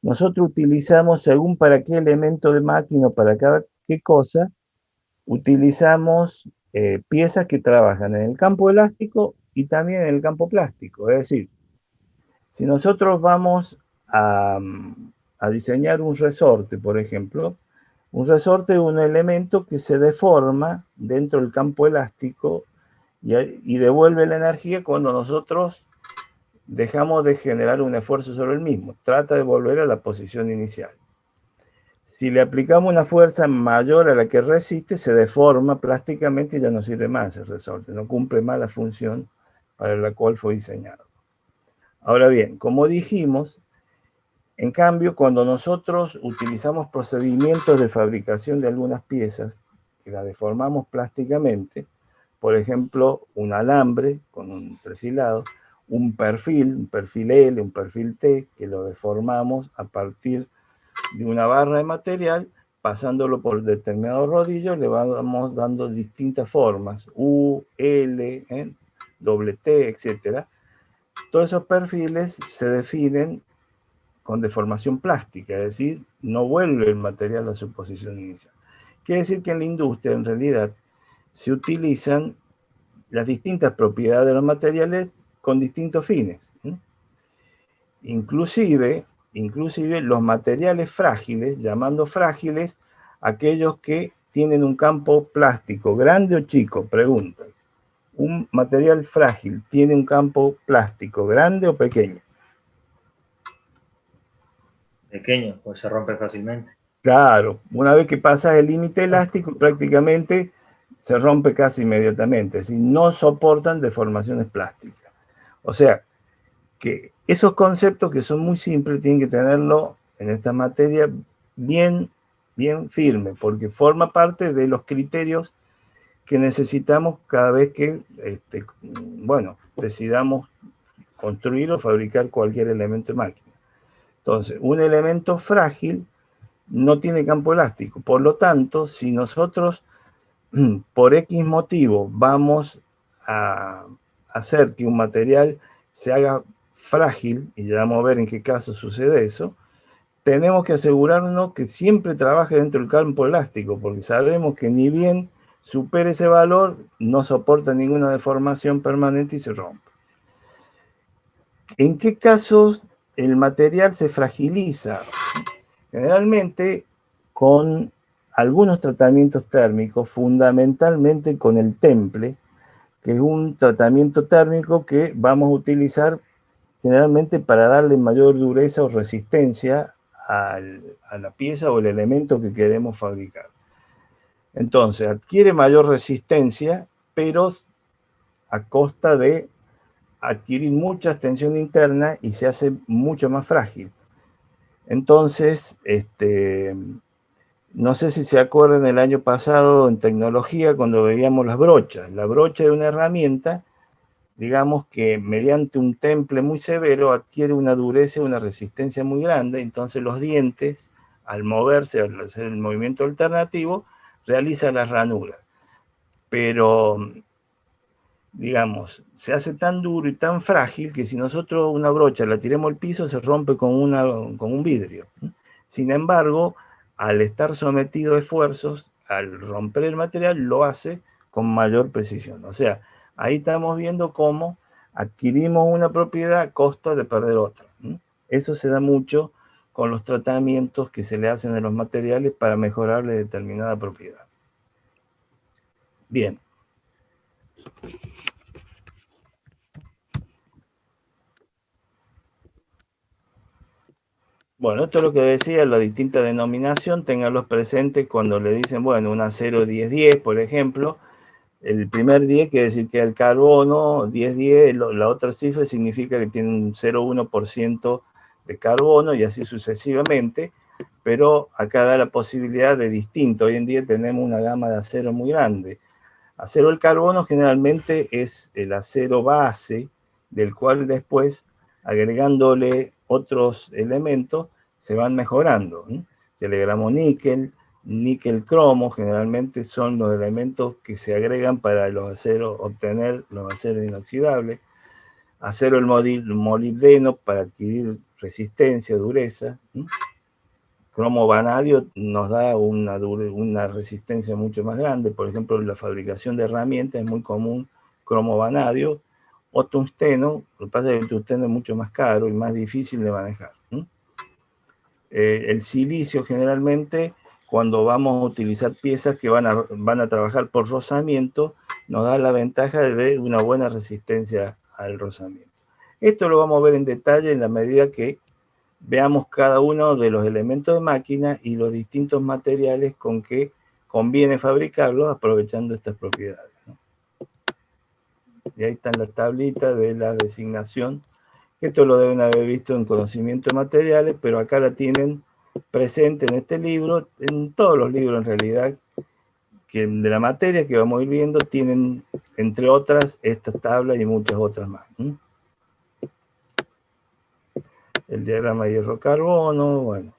nosotros utilizamos, según para qué elemento de máquina o para cada qué cosa, utilizamos piezas que trabajan en el campo elástico y también en el campo plástico. Es decir, si nosotros vamos a diseñar un resorte, por ejemplo, un resorte es un elemento que se deforma dentro del campo elástico y devuelve la energía cuando nosotros dejamos de generar un esfuerzo sobre el mismo. Trata de volver a la posición inicial. Si le aplicamos una fuerza mayor a la que resiste, se deforma plásticamente y ya no sirve más el resorte, no cumple más la función para la cual fue diseñado. Ahora bien, como dijimos, en cambio, cuando nosotros utilizamos procedimientos de fabricación de algunas piezas que las deformamos plásticamente, por ejemplo, un alambre con un perfilado, un perfil L, un perfil T, que lo deformamos a partir de una barra de material, pasándolo por determinados rodillos, le vamos dando distintas formas, U, L, doble T, etc. Todos esos perfiles se definen con deformación plástica, es decir, no vuelve el material a su posición inicial. Quiere decir que en la industria, en realidad, se utilizan las distintas propiedades de los materiales con distintos fines. Inclusive los materiales frágiles, llamando frágiles aquellos que tienen un campo plástico, grande o chico, preguntan. ¿Un material frágil tiene un campo plástico grande o pequeño? Pequeño, pues se rompe fácilmente. Claro, una vez que pasas el límite elástico, prácticamente se rompe casi inmediatamente, es decir, no soportan deformaciones plásticas. O sea, que esos conceptos que son muy simples tienen que tenerlo en esta materia bien firme, porque forma parte de los criterios que necesitamos cada vez que, decidamos construir o fabricar cualquier elemento de máquina. Entonces, un elemento frágil no tiene campo elástico. Por lo tanto, si nosotros por X motivo vamos a hacer que un material se haga frágil, y ya vamos a ver en qué caso sucede eso, tenemos que asegurarnos que siempre trabaje dentro del campo elástico, porque sabemos que ni bien supere ese valor, no soporta ninguna deformación permanente y se rompe. ¿En qué casos el material se fragiliza? Generalmente con algunos tratamientos térmicos, fundamentalmente con el temple, que es un tratamiento térmico que vamos a utilizar generalmente para darle mayor dureza o resistencia a la pieza o el elemento que queremos fabricar. Entonces, adquiere mayor resistencia, pero a costa de adquirir mucha tensión interna y se hace mucho más frágil. Entonces, no sé si se acuerdan el año pasado en tecnología cuando veíamos las brochas. La brocha es una herramienta, digamos que mediante un temple muy severo adquiere una dureza, una resistencia muy grande, entonces los dientes, al moverse, al hacer el movimiento alternativo, realizan las ranuras. Pero, digamos, se hace tan duro y tan frágil que si nosotros una brocha la tiremos al piso se rompe con un vidrio. Sin embargo, al estar sometido a esfuerzos, al romper el material, lo hace con mayor precisión. O sea, ahí estamos viendo cómo adquirimos una propiedad a costa de perder otra. Eso se da mucho con los tratamientos que se le hacen a los materiales para mejorarle determinada propiedad. Bien. Bueno, esto es lo que decía, la distinta denominación, ténganlos presentes cuando le dicen, bueno, una 0,10,10, por ejemplo, el primer 10 quiere decir que el carbono, 10,10, la otra cifra significa que tiene un 0,1% de carbono y así sucesivamente, pero acá da la posibilidad de distinto. Hoy en día tenemos una gama de acero muy grande. Acero del carbono generalmente es el acero base, del cual después, agregándole otros elementos, se van mejorando. Si le agregamos níquel, níquel cromo, generalmente son los elementos que se agregan para los aceros, obtener los aceros inoxidables. Acero el molibdeno para adquirir resistencia, dureza. Cromo vanadio nos da una resistencia mucho más grande. Por ejemplo, en la fabricación de herramientas es muy común cromo vanadio o tungsteno. Lo que pasa es que el tungsteno es mucho más caro y más difícil de manejar. El silicio generalmente, cuando vamos a utilizar piezas que van a trabajar por rozamiento, nos da la ventaja de una buena resistencia al rozamiento. Esto lo vamos a ver en detalle en la medida que veamos cada uno de los elementos de máquina y los distintos materiales con que conviene fabricarlos aprovechando estas propiedades, ¿no? Y ahí está la tablita de la designación. Esto lo deben haber visto en conocimiento de materiales, pero acá la tienen presente en este libro, en todos los libros en realidad, que de la materia que vamos a ir viendo, tienen, entre otras, esta tabla y muchas otras más. El diagrama de hierro-carbono, bueno,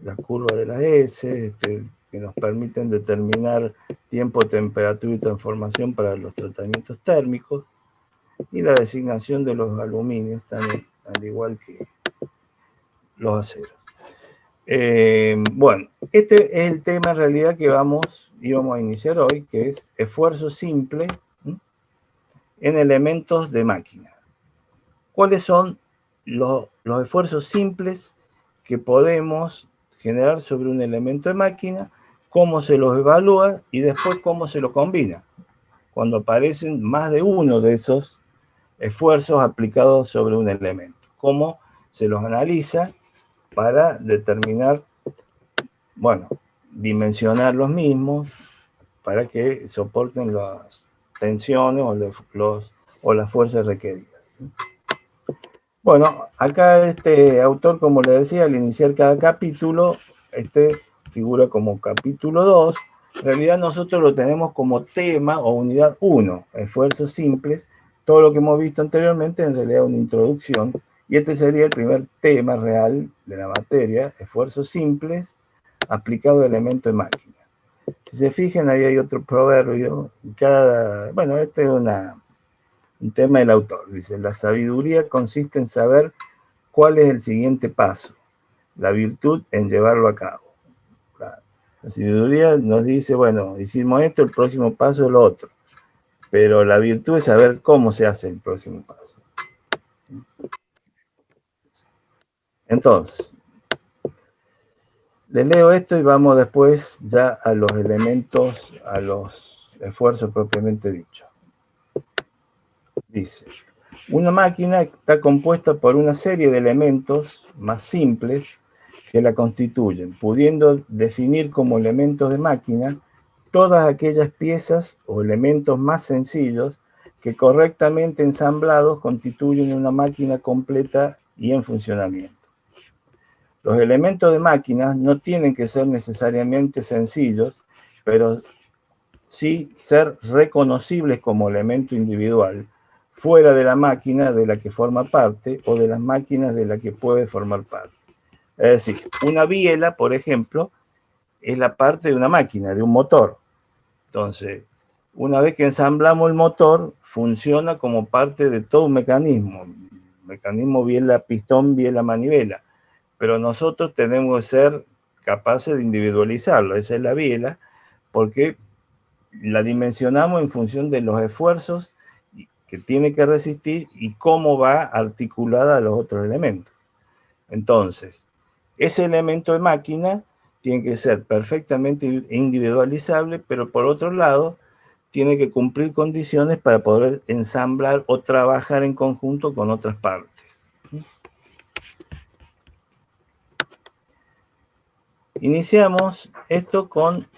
la curva de la S, que nos permiten determinar tiempo, temperatura y transformación para los tratamientos térmicos, y la designación de los aluminios, también, al igual que los aceros. Bueno, este es el tema en realidad que íbamos a iniciar hoy, que es esfuerzo simple en elementos de máquina. ¿Cuáles son los esfuerzos simples que podemos generar sobre un elemento de máquina? ¿Cómo se los evalúa? Y después, ¿cómo se los combina? Cuando aparecen más de uno de esos esfuerzos aplicados sobre un elemento. ¿Cómo se los analiza para determinar, bueno, dimensionar los mismos para que soporten las tensiones o las fuerzas requeridas? Bueno, acá este autor, como le decía, al iniciar cada capítulo, figura como capítulo 2. En realidad nosotros lo tenemos como tema o unidad 1, esfuerzos simples. Todo lo que hemos visto anteriormente en realidad es una introducción, y este sería el primer tema real de la materia, esfuerzos simples aplicados a elementos de máquina. Si se fijan, ahí hay otro proverbio. Bueno, este es un tema del autor. Dice: la sabiduría consiste en saber cuál es el siguiente paso, la virtud en llevarlo a cabo. La sabiduría nos dice, bueno, hicimos esto, el próximo paso es lo otro. Pero la virtud es saber cómo se hace el próximo paso. Entonces, les leo esto y vamos después ya a los elementos, a los esfuerzos propiamente dichos. Dice: una máquina está compuesta por una serie de elementos más simples que la constituyen, pudiendo definir como elementos de máquina todas aquellas piezas o elementos más sencillos que correctamente ensamblados constituyen una máquina completa y en funcionamiento. Los elementos de máquinas no tienen que ser necesariamente sencillos, pero sí ser reconocibles como elemento individual, fuera de la máquina de la que forma parte o de las máquinas de la que puede formar parte. Es decir, una biela, por ejemplo, es la parte de una máquina, de un motor. Entonces, una vez que ensamblamos el motor, funciona como parte de todo un mecanismo biela pistón, biela manivela. Pero nosotros tenemos que ser capaces de individualizarlo. Esa es la biela, porque la dimensionamos en función de los esfuerzos que tiene que resistir y cómo va articulada a los otros elementos. Entonces, ese elemento de máquina tiene que ser perfectamente individualizable, pero por otro lado, tiene que cumplir condiciones para poder ensamblar o trabajar en conjunto con otras partes. Iniciamos esto con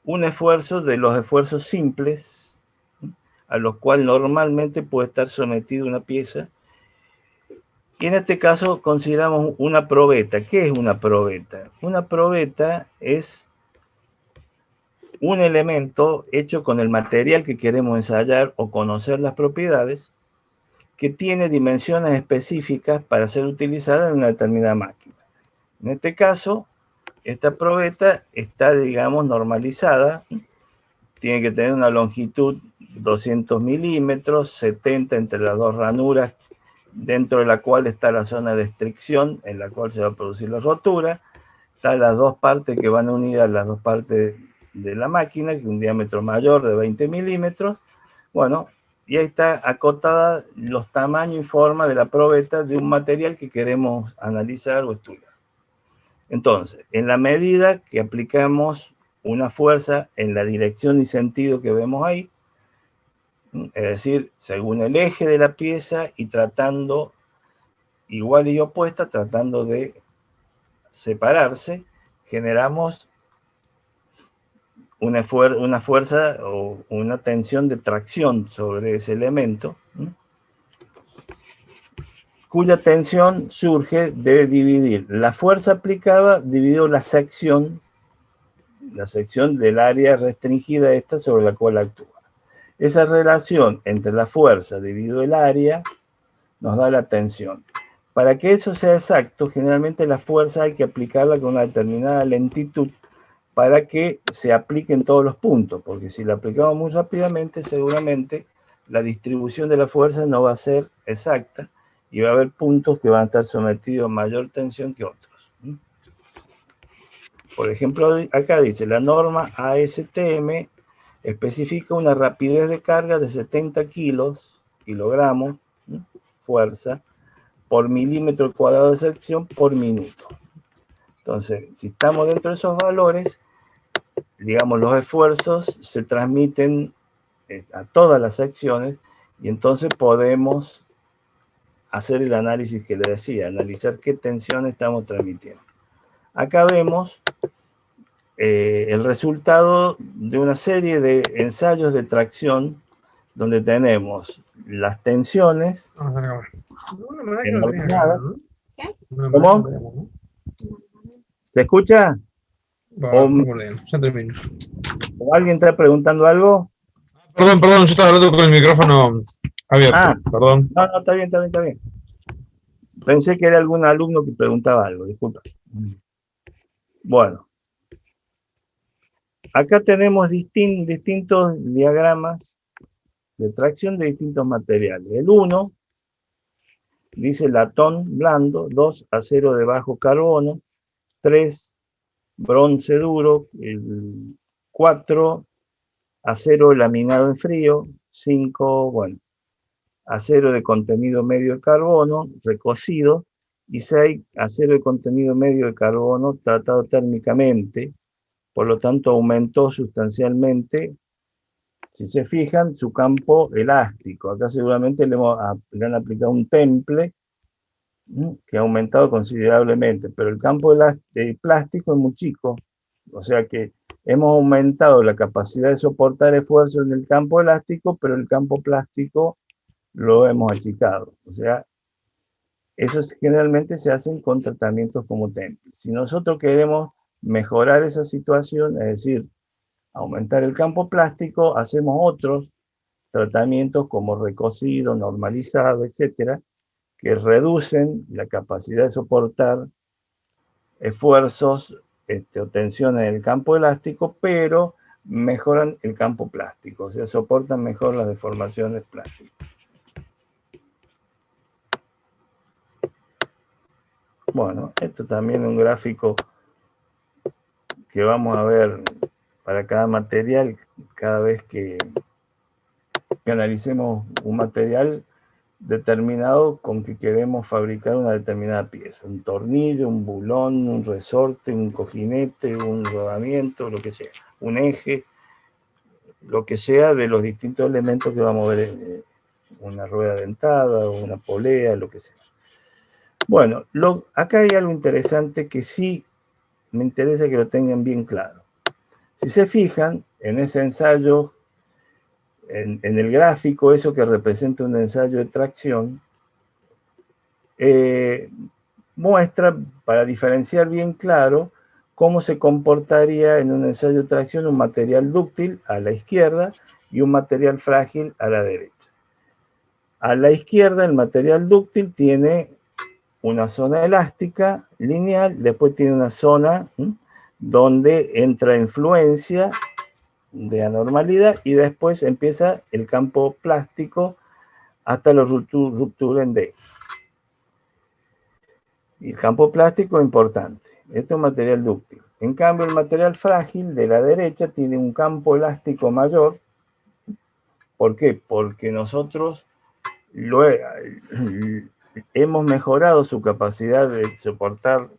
un esfuerzo de los esfuerzos simples, a los cuales normalmente puede estar sometida una pieza. Y en este caso consideramos una probeta. ¿Qué es una probeta? Una probeta es un elemento hecho con el material que queremos ensayar o conocer las propiedades, que tiene dimensiones específicas para ser utilizada en una determinada máquina. En este caso, esta probeta está, digamos, normalizada. Tiene que tener una longitud 200 milímetros, 70 entre las dos ranuras, dentro de la cual está la zona de estricción en la cual se va a producir la rotura. Están las dos partes que van unidas, las dos partes de la máquina, que un diámetro mayor de 20 milímetros. Bueno, y ahí está acotada los tamaños y forma de la probeta de un material que queremos analizar o estudiar. Entonces, en la medida que aplicamos una fuerza en la dirección y sentido que vemos ahí, es decir, según el eje de la pieza y tratando igual y opuesta, tratando de separarse, generamos una fuerza o una tensión de tracción sobre ese elemento, cuya tensión surge de dividir la fuerza aplicada dividido la sección del área restringida esta sobre la cual actúa. Esa relación entre la fuerza dividido el área nos da la tensión. Para que eso sea exacto, generalmente la fuerza hay que aplicarla con una determinada lentitud para que se aplique en todos los puntos, porque si la aplicamos muy rápidamente, seguramente la distribución de la fuerza no va a ser exacta y va a haber puntos que van a estar sometidos a mayor tensión que otros. Por ejemplo, acá dice, la norma ASTM especifica una rapidez de carga de 70 kilogramos, fuerza, por milímetro cuadrado de sección por minuto. Entonces, si estamos dentro de esos valores, digamos, los esfuerzos se transmiten a todas las secciones y entonces podemos hacer el análisis que le decía, analizar qué tensión estamos transmitiendo. Acá vemos el resultado de una serie de ensayos de tracción donde tenemos las tensiones enmarcadas. ¿Cómo? ¿Se escucha? Ya termino. ¿O alguien está preguntando algo? Perdón, yo estaba hablando con el micrófono abierto. Perdón. No, está bien. Pensé que era algún alumno que preguntaba algo, disculpa. Bueno. Acá tenemos distintos diagramas de tracción de distintos materiales. El 1 dice latón blando, 2 acero de bajo carbono, 3 bronce duro, el 4 acero laminado en frío, 5, acero de contenido medio de carbono, recocido, y 6 acero de contenido medio de carbono tratado térmicamente, por lo tanto aumentó sustancialmente, si se fijan, su campo elástico. Acá seguramente le han aplicado un temple que ha aumentado considerablemente, pero el campo plástico es muy chico, o sea que hemos aumentado la capacidad de soportar esfuerzos en el campo elástico, pero el campo plástico lo hemos achicado. O sea, eso generalmente se hacen con tratamientos como temple. Si nosotros queremos mejorar esa situación, es decir, aumentar el campo plástico, hacemos otros tratamientos como recocido, normalizado, etcétera, que reducen la capacidad de soportar esfuerzos o tensiones en el campo elástico, pero mejoran el campo plástico, o sea, soportan mejor las deformaciones plásticas. Bueno, esto también es un gráfico que vamos a ver para cada material, cada vez que analicemos un material determinado con que queremos fabricar una determinada pieza, un tornillo, un bulón, un resorte, un cojinete, un rodamiento, lo que sea, un eje, lo que sea de los distintos elementos que vamos a ver en una rueda dentada o una polea, lo que sea. Bueno, acá hay algo interesante que sí me interesa que lo tengan bien claro. Si se fijan, en ese ensayo, en el gráfico, eso que representa un ensayo de tracción, muestra, para diferenciar bien claro, cómo se comportaría en un ensayo de tracción un material dúctil a la izquierda y un material frágil a la derecha. A la izquierda, el material dúctil tiene una zona elástica lineal, después tiene una zona donde entra influencia de anormalidad y después empieza el campo plástico hasta la ruptura en D. Y el campo plástico es importante. Este es un material dúctil. En cambio, el material frágil de la derecha tiene un campo elástico mayor. ¿Por qué? Porque nosotros hemos mejorado su capacidad de soportar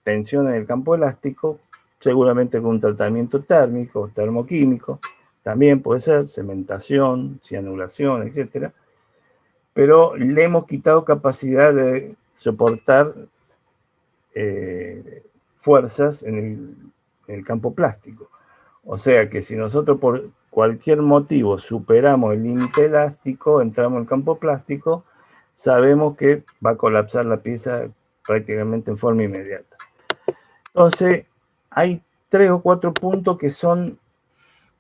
tensión en el campo elástico, seguramente con un tratamiento térmico, termoquímico, también puede ser cementación, cianulación, etc. Pero le hemos quitado capacidad de soportar fuerzas en el campo plástico. O sea que si nosotros por cualquier motivo superamos el límite elástico, entramos en el campo plástico, sabemos que va a colapsar la pieza prácticamente en forma inmediata. Entonces, hay 3 o 4 puntos que son,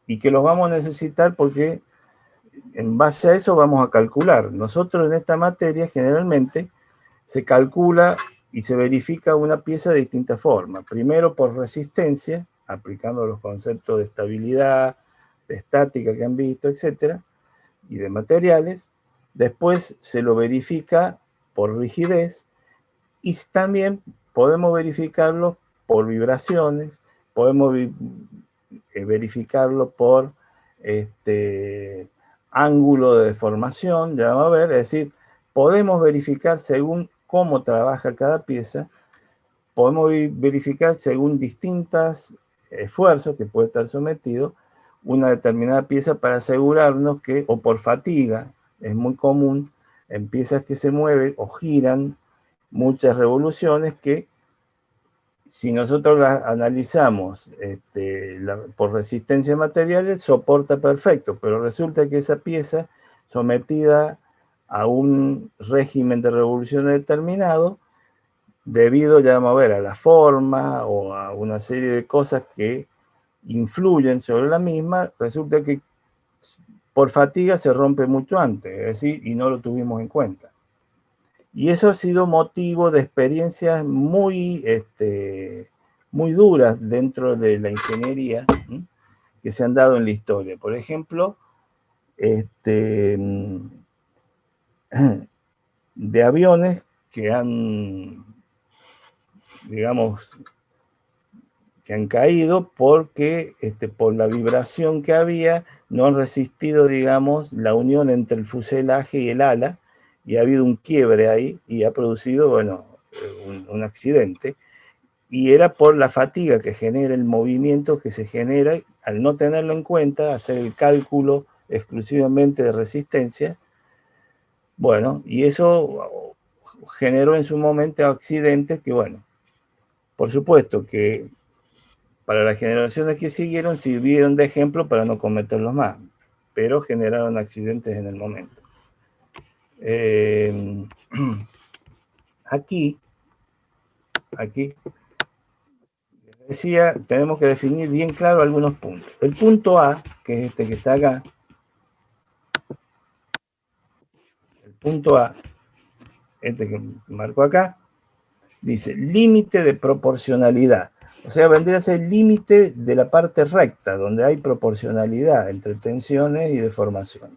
y que los vamos a necesitar porque en base a eso vamos a calcular. Nosotros en esta materia generalmente se calcula y se verifica una pieza de distintas formas. Primero por resistencia, aplicando los conceptos de estabilidad, de estática que han visto, etcétera, y de materiales. Después se lo verifica por rigidez y también podemos verificarlo por vibraciones, podemos verificarlo por ángulo de deformación, ya vamos a ver, es decir, podemos verificar según cómo trabaja cada pieza, podemos verificar según distintos esfuerzos que puede estar sometido una determinada pieza para asegurarnos que, o por fatiga, es muy común en piezas que se mueven o giran muchas revoluciones que si nosotros las analizamos por resistencia de materiales, soporta perfecto, pero resulta que esa pieza sometida a un régimen de revolución determinado, debido, ya vamos a ver, a la forma o a una serie de cosas que influyen sobre la misma, resulta que por fatiga se rompe mucho antes, es decir, y no lo tuvimos en cuenta. Y eso ha sido motivo de experiencias muy, muy duras dentro de la ingeniería, ¿sí?, que se han dado en la historia. Por ejemplo, de aviones que han, digamos, que han caído porque por la vibración que había no han resistido, digamos, la unión entre el fuselaje y el ala, y ha habido un quiebre ahí y ha producido, bueno, un accidente. Y era por la fatiga que genera el movimiento que se genera, al no tenerlo en cuenta, hacer el cálculo exclusivamente de resistencia. Bueno, y eso generó en su momento accidentes que, bueno, por supuesto que para las generaciones que siguieron sirvieron de ejemplo para no cometerlos más, pero generaron accidentes en el momento. Aquí, decía, tenemos que definir bien claro algunos puntos. El punto A, que es este que está acá, el punto A, este que marco acá, dice límite de proporcionalidad. O sea, vendría a ser el límite de la parte recta, donde hay proporcionalidad entre tensiones y deformaciones.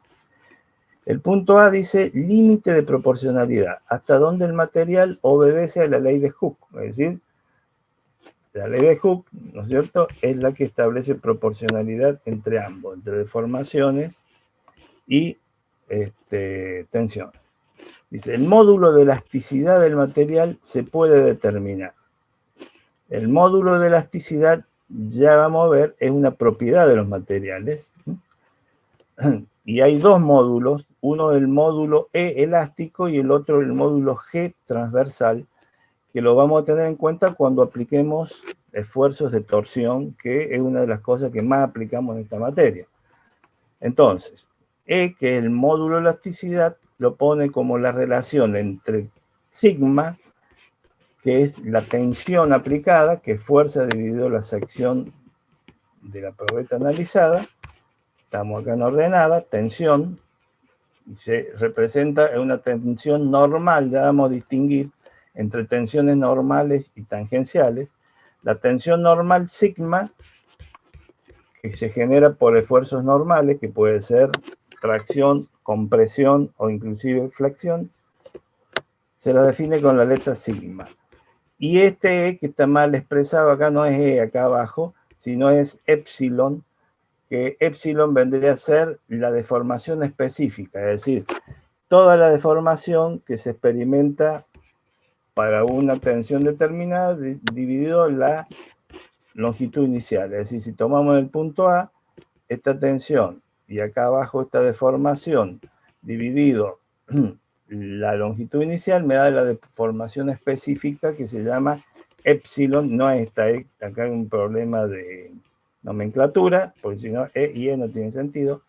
El punto A dice límite de proporcionalidad, hasta donde el material obedece a la ley de Hooke. Es decir, la ley de Hooke, ¿no es cierto?, es la que establece proporcionalidad entre ambos, entre deformaciones y tensiones. Dice, el módulo de elasticidad del material se puede determinar. El módulo de elasticidad, ya vamos a ver, es una propiedad de los materiales. Y hay dos módulos, uno el módulo E elástico y el otro el módulo G transversal, que lo vamos a tener en cuenta cuando apliquemos esfuerzos de torsión, que es una de las cosas que más aplicamos en esta materia. Entonces, E, que es el módulo de elasticidad, lo pone como la relación entre sigma, que es la tensión aplicada, que es fuerza dividido la sección de la probeta analizada. Estamos acá en ordenada, tensión, y se representa en una tensión normal, ya vamos a distinguir entre tensiones normales y tangenciales. La tensión normal sigma, que se genera por esfuerzos normales, que puede ser tracción, compresión o inclusive flexión, se la define con la letra sigma. Y este E, que está mal expresado acá, no es E acá abajo, sino es epsilon, que epsilon vendría a ser la deformación específica, es decir, toda la deformación que se experimenta para una tensión determinada dividido la longitud inicial. Es decir, si tomamos el punto A, esta tensión, y acá abajo esta deformación, dividido la longitud inicial me da la deformación específica que se llama epsilon, no esta, acá hay un problema de nomenclatura, porque si no, E y E no tienen sentido.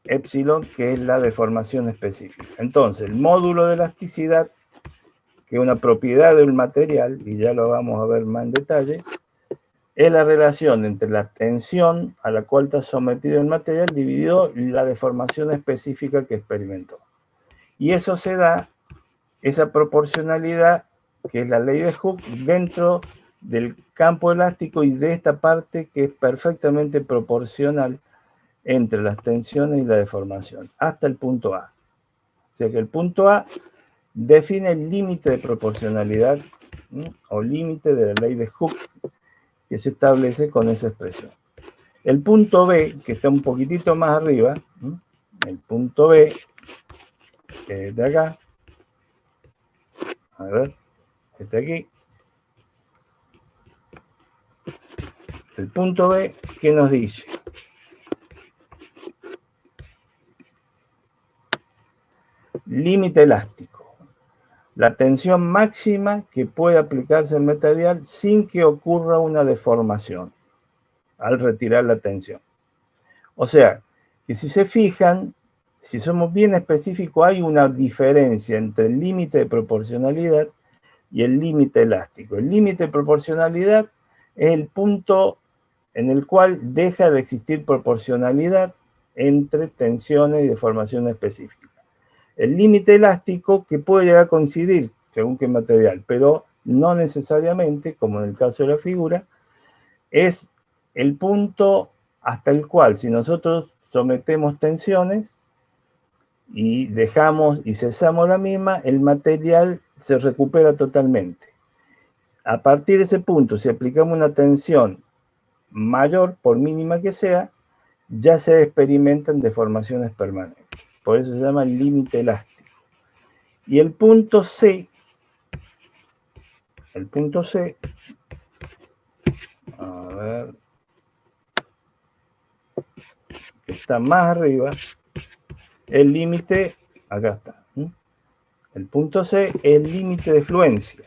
Epsilon, que es la deformación específica. Entonces, el módulo de elasticidad, que es una propiedad del material, y ya lo vamos a ver más en detalle, es la relación entre la tensión a la cual está sometido el material dividido la deformación específica que experimentó. Y eso se da, esa proporcionalidad, que es la ley de Hooke, dentro del campo elástico y de esta parte que es perfectamente proporcional entre las tensiones y la deformación, hasta el punto A. O sea que el punto A define el límite de proporcionalidad, ¿no?, o límite de la ley de Hooke, que se establece con esa expresión. El punto B, que está un poquitito más arriba, ¿no?, el punto B, que es de acá, a ver, este aquí, el punto B, ¿qué nos dice? Límite elástico. La tensión máxima que puede aplicarse al material sin que ocurra una deformación al retirar la tensión. O sea, que si se fijan, si somos bien específicos, hay una diferencia entre el límite de proporcionalidad y el límite elástico. El límite de proporcionalidad es el punto en el cual deja de existir proporcionalidad entre tensiones y deformaciones específicas. El límite elástico, que puede llegar a coincidir según qué material, pero no necesariamente, como en el caso de la figura, es el punto hasta el cual, si nosotros sometemos tensiones y dejamos y cesamos la misma, el material se recupera totalmente. A partir de ese punto, si aplicamos una tensión mayor, por mínima que sea, ya se experimentan deformaciones permanentes. Por eso se llama límite elástico. Y el punto C, a ver, que está más arriba, el límite, acá está. El punto C es el límite de fluencia.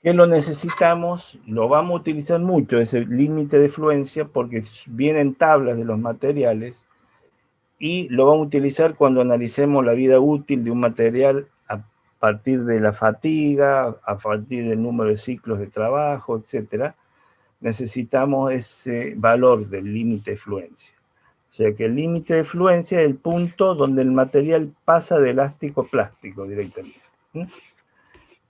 Que lo necesitamos, lo vamos a utilizar mucho, ese límite de fluencia, porque vienen tablas de los materiales y lo vamos a utilizar cuando analicemos la vida útil de un material a partir de la fatiga, a partir del número de ciclos de trabajo, etc. Necesitamos ese valor del límite de fluencia. O sea que el límite de fluencia es el punto donde el material pasa de elástico a plástico directamente.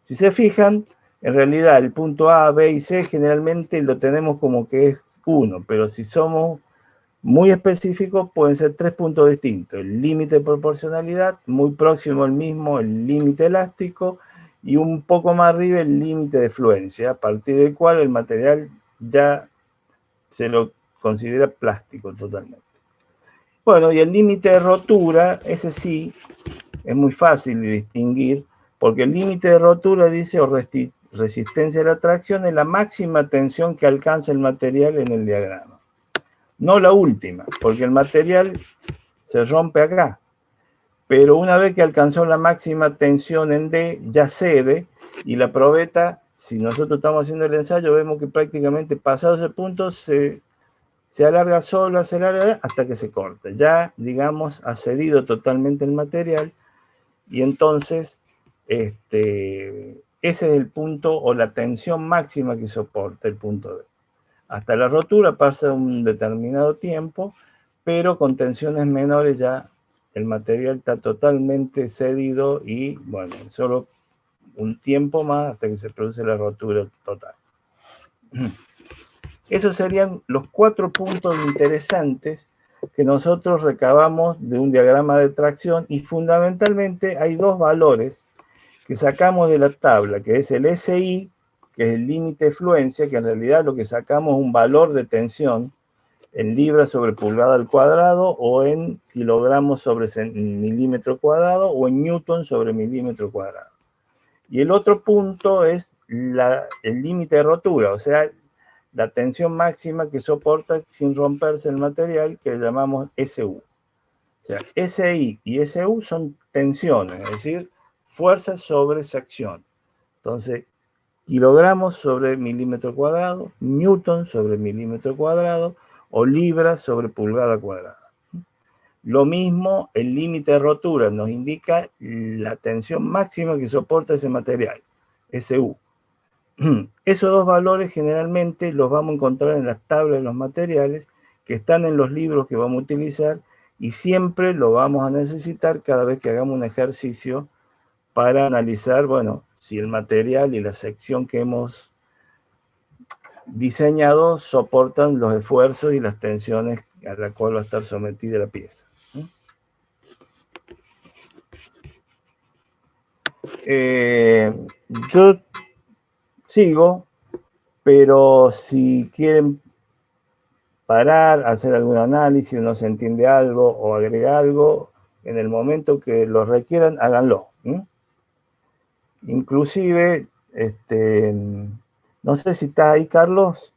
Si se fijan, en realidad el punto A, B y C generalmente lo tenemos como que es 1, pero si somos muy específicos pueden ser 3 puntos distintos. El límite de proporcionalidad, muy próximo al mismo, el límite elástico, y un poco más arriba el límite de fluencia, a partir del cual el material ya se lo considera plástico totalmente. Bueno, y el límite de rotura, ese sí, es muy fácil de distinguir, porque el límite de rotura dice, o resistencia a la tracción, es la máxima tensión que alcanza el material en el diagrama. No la última, porque el material se rompe acá. Pero una vez que alcanzó la máxima tensión en D, ya cede, y la probeta, si nosotros estamos haciendo el ensayo, vemos que prácticamente pasado ese punto se alarga sola, se alarga hasta que se corta. Ya, digamos, ha cedido totalmente el material, y entonces ese es el punto o la tensión máxima que soporta el punto D. Hasta la rotura pasa un determinado tiempo, pero con tensiones menores ya el material está totalmente cedido y, bueno, solo un tiempo más hasta que se produce la rotura total. Esos serían los 4 puntos interesantes que nosotros recabamos de un diagrama de tracción, y fundamentalmente hay 2 valores que sacamos de la tabla, que es el SI, que es el límite de fluencia, que en realidad lo que sacamos es un valor de tensión en libras sobre pulgada al cuadrado, o en kilogramos sobre milímetro cuadrado, o en newton sobre milímetro cuadrado. Y el otro punto es el límite de rotura, o sea, la tensión máxima que soporta sin romperse el material, que le llamamos SU. O sea, SI y SU son tensiones, es decir, fuerza sobre sección. Entonces, kilogramos sobre milímetro cuadrado, newton sobre milímetro cuadrado o libras sobre pulgada cuadrada. Lo mismo, el límite de rotura nos indica la tensión máxima que soporta ese material, SU. Esos dos valores generalmente los vamos a encontrar en las tablas de los materiales que están en los libros que vamos a utilizar y siempre lo vamos a necesitar cada vez que hagamos un ejercicio para analizar, bueno, si el material y la sección que hemos diseñado soportan los esfuerzos y las tensiones a la cual va a estar sometida la pieza. Yo sigo, pero si quieren parar, hacer algún análisis, no se entiende algo o agrega algo, en el momento que lo requieran, háganlo. Inclusive, no sé si está ahí, Carlos.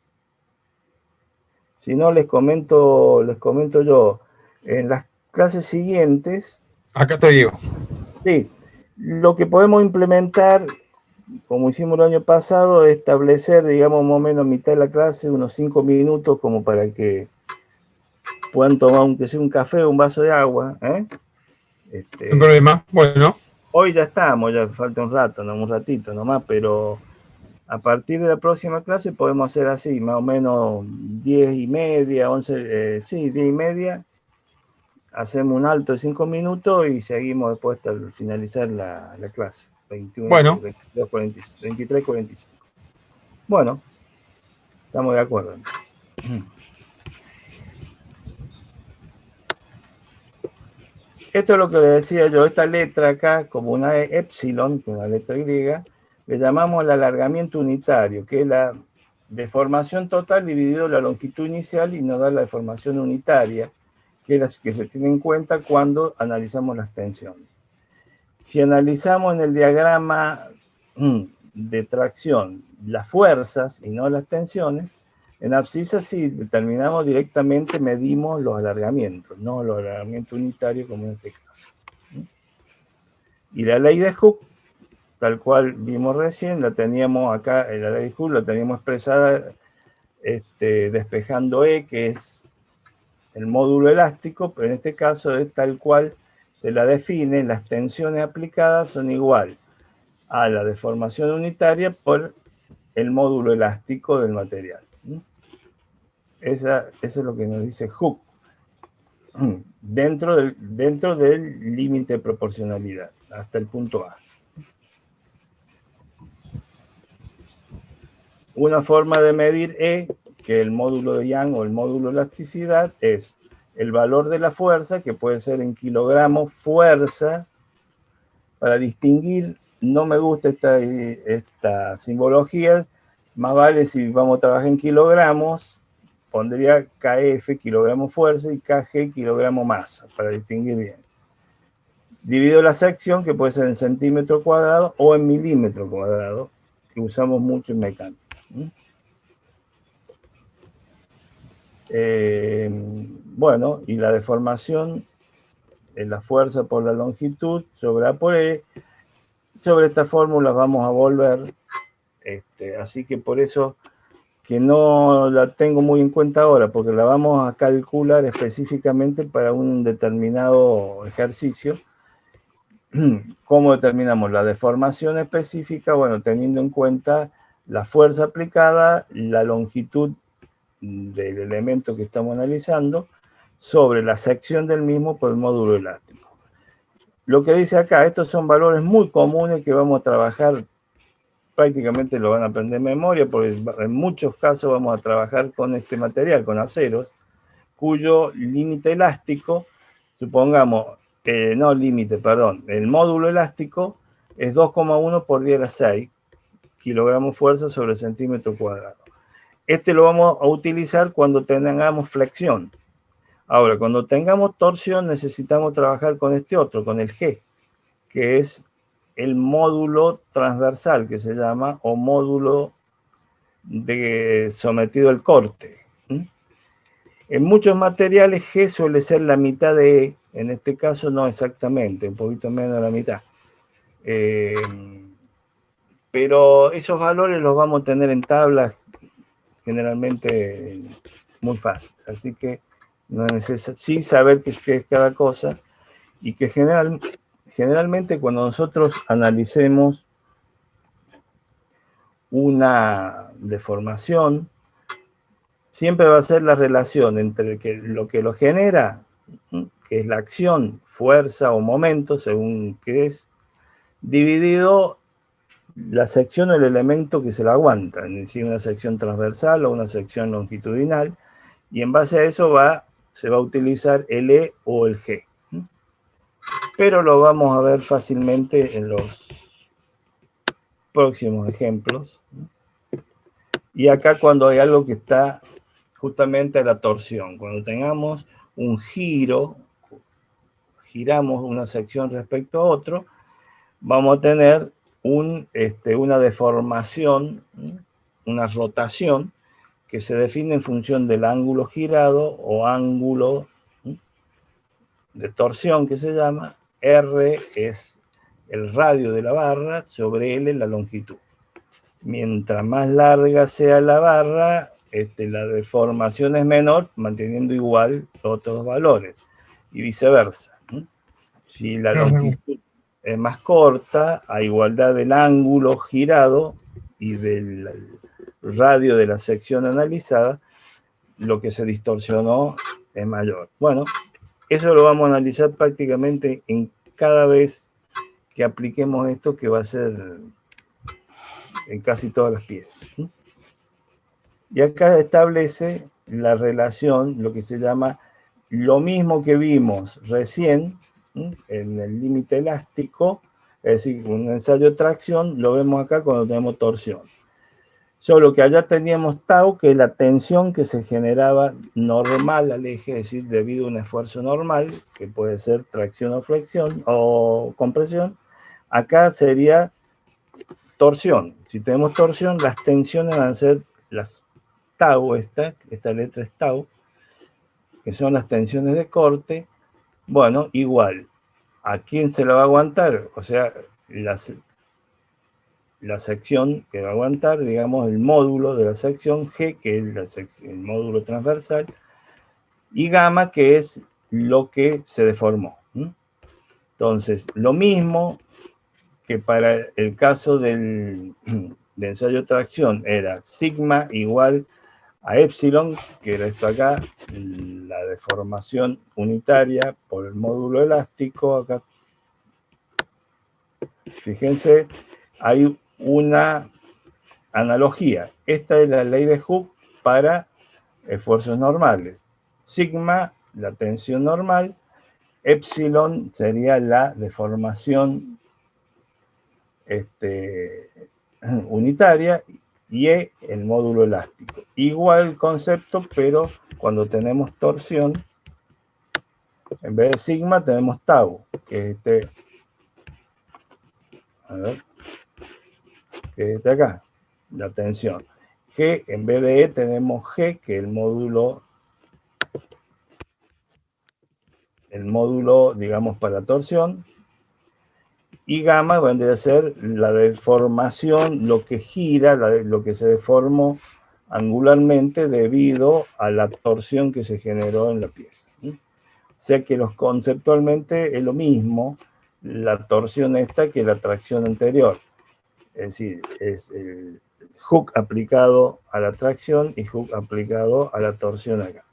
Si no, les comento yo. En las clases siguientes, Acá te digo. sí, lo que podemos implementar, como hicimos el año pasado, es establecer, digamos, más o menos mitad de la clase, unos 5 minutos, como para que puedan tomar, aunque sea un café o un vaso de agua. No hay problema. Bueno. Hoy ya estamos, ya falta un rato, no un ratito nomás, pero a partir de la próxima clase podemos hacer así, más o menos 10:30, 11, sí, 10:30. Hacemos un alto de 5 minutos y seguimos después hasta finalizar la clase. 21, Bueno. 22, 46, 23, 45. Bueno, estamos de acuerdo. Esto es lo que le decía yo, esta letra acá, como una epsilon, una letra griega, le llamamos el alargamiento unitario, que es la deformación total dividido la longitud inicial y nos da la deformación unitaria, que es la que se tiene en cuenta cuando analizamos las tensiones. Si analizamos en el diagrama de tracción las fuerzas y no las tensiones, en abscisa sí determinamos directamente, medimos los alargamientos, no los alargamientos unitarios como en este caso. Y la ley de Hooke, tal cual vimos recién, la teníamos acá, en la ley de Hooke la teníamos expresada despejando E, que es el módulo elástico, pero en este caso es tal cual se la define, las tensiones aplicadas son igual a la deformación unitaria por el módulo elástico del material. Eso es lo que nos dice Hooke, dentro del límite de proporcionalidad, hasta el punto A. Una forma de medir E, que el módulo de Young o el módulo de elasticidad, es el valor de la fuerza, que puede ser en kilogramos fuerza. Para distinguir, no me gusta esta simbología, más vale si vamos a trabajar en kilogramos, pondría KF, kilogramo fuerza, y KG, kilogramo masa, para distinguir bien. Divido la sección, que puede ser en centímetro cuadrado o en milímetro cuadrado, que usamos mucho en mecánica. Bueno, y la deformación es la fuerza por la longitud sobre A por E. Sobre esta fórmula vamos a volver, así que por eso que no la tengo muy en cuenta ahora, porque la vamos a calcular específicamente para un determinado ejercicio. ¿Cómo determinamos la deformación específica? Bueno, teniendo en cuenta la fuerza aplicada, la longitud del elemento que estamos analizando, sobre la sección del mismo por el módulo elástico. Lo que dice acá, estos son valores muy comunes que vamos a trabajar, prácticamente lo van a aprender de memoria, porque en muchos casos vamos a trabajar con este material, con aceros, cuyo límite elástico, supongamos, el módulo elástico es 2,1 por 10 a la 6 kilogramos fuerza sobre centímetro cuadrado. Lo vamos a utilizar cuando tengamos flexión. Ahora, cuando tengamos torsión, necesitamos trabajar con este otro, con el G, que es el módulo transversal, que se llama, o módulo sometido al corte. En muchos materiales G suele ser la mitad de E, en este caso no exactamente, un poquito menos de la mitad. Pero esos valores los vamos a tener en tablas generalmente muy fácil. Así que no es necesario, sí saber qué es cada cosa y que generalmente cuando nosotros analicemos una deformación, siempre va a ser la relación entre lo que lo genera, que es la acción, fuerza o momento, según qué es, dividido la sección o el elemento que se la aguanta, es decir, una sección transversal o una sección longitudinal, y en base a eso se va a utilizar el E o el G. Pero lo vamos a ver fácilmente en los próximos ejemplos. Y acá cuando hay algo que está justamente a la torsión, cuando tengamos un giro, giramos una sección respecto a otro, vamos a tener una deformación, una rotación, que se define en función del ángulo girado o ángulo de torsión que se llama. R es el radio de la barra, sobre L la longitud. Mientras más larga sea la barra, la deformación es menor, manteniendo igual los otros valores, y viceversa. Si la longitud es más corta, a igualdad del ángulo girado y del radio de la sección analizada, lo que se distorsionó es mayor. Bueno, eso lo vamos a analizar prácticamente en cada vez que apliquemos esto, que va a ser en casi todas las piezas. Y acá establece la relación, lo que se llama lo mismo que vimos recién en el límite elástico, es decir, un ensayo de tracción, lo vemos acá cuando tenemos torsión. Solo que allá teníamos tau, que es la tensión que se generaba normal al eje, es decir, debido a un esfuerzo normal, que puede ser tracción o flexión o compresión. Acá sería torsión. Si tenemos torsión, las tensiones van a ser las tau, esta letra es tau, que son las tensiones de corte. Bueno, igual, ¿a quién se la va a aguantar? O sea, la sección que va a aguantar, digamos, el módulo de la sección G, que es el módulo transversal, y gamma, que es lo que se deformó. Entonces, lo mismo que para el caso del ensayo de tracción era sigma igual a epsilon, que era esto acá, la deformación unitaria por el módulo elástico. Acá, fíjense, hay una analogía. Esta es la ley de Hooke para esfuerzos normales. Sigma, la tensión normal. Epsilon sería la deformación unitaria, y E, el módulo elástico. Igual concepto, pero cuando tenemos torsión, en vez de sigma tenemos tau, que es que es acá, la tensión. G, en vez de E tenemos G, que es el módulo, digamos, para torsión, y gamma vendría a ser la deformación, lo que gira, lo que se deformó angularmente debido a la torsión que se generó en la pieza. O sea que conceptualmente es lo mismo la torsión esta que la tracción anterior. Es decir, es el Hooke aplicado a la tracción y Hooke aplicado a la torsión acá.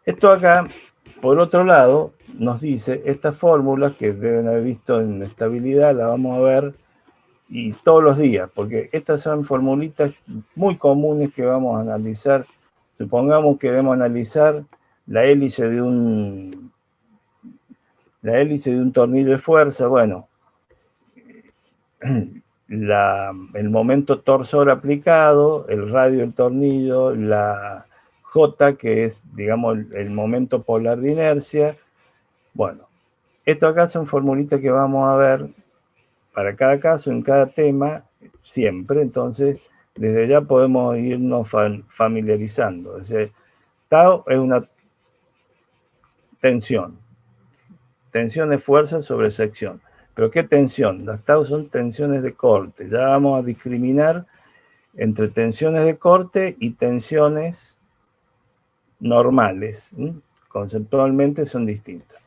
Esto acá, por otro lado, nos dice, estas fórmulas que deben haber visto en estabilidad, la vamos a ver y todos los días, porque estas son formulitas muy comunes que vamos a analizar. Supongamos que queremos analizar la hélice de un tornillo de fuerza. Bueno, el momento torsor aplicado, el radio del tornillo, la J, que es, digamos, el momento polar de inercia. Bueno, esto acá son formulitas que vamos a ver para cada caso, en cada tema, siempre. Entonces, desde ya podemos irnos familiarizando. Es decir, tau es una tensión. Tensión es fuerza sobre sección. ¿Pero qué tensión? Las tau son tensiones de corte. Ya vamos a discriminar entre tensiones de corte y tensiones normales. Conceptualmente son distintas.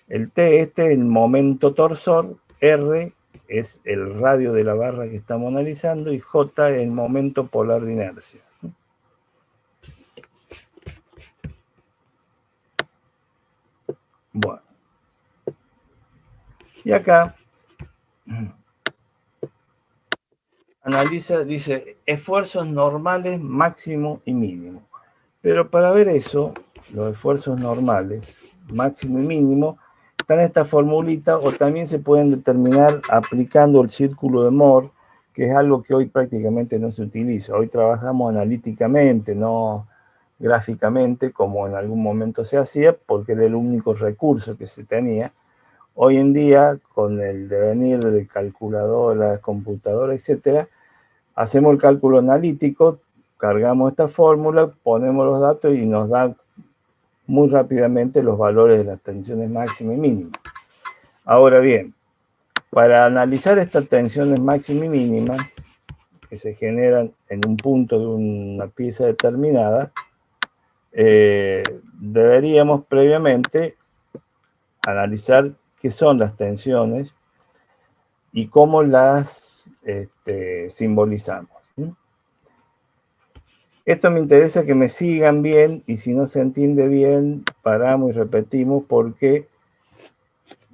El T es el momento torsor, R es el radio de la barra que estamos analizando y J es el momento polar de inercia. Bueno. Y acá analiza, dice, esfuerzos normales, máximo y mínimo. Pero para ver eso, los esfuerzos normales, máximo y mínimo, están en esta formulita o también se pueden determinar aplicando el círculo de Moore, que es algo que hoy prácticamente no se utiliza. Hoy trabajamos analíticamente, no gráficamente, como en algún momento se hacía, porque era el único recurso que se tenía. Hoy en día, con el devenir de calculadoras, computadoras, etcétera, hacemos el cálculo analítico, cargamos esta fórmula, ponemos los datos y nos da muy rápidamente los valores de las tensiones máximas y mínimas. Ahora bien, para analizar estas tensiones máximas y mínimas que se generan en un punto de una pieza determinada, deberíamos previamente analizar qué son las tensiones y cómo las simbolizamos. Esto me interesa que me sigan bien y si no se entiende bien, paramos y repetimos porque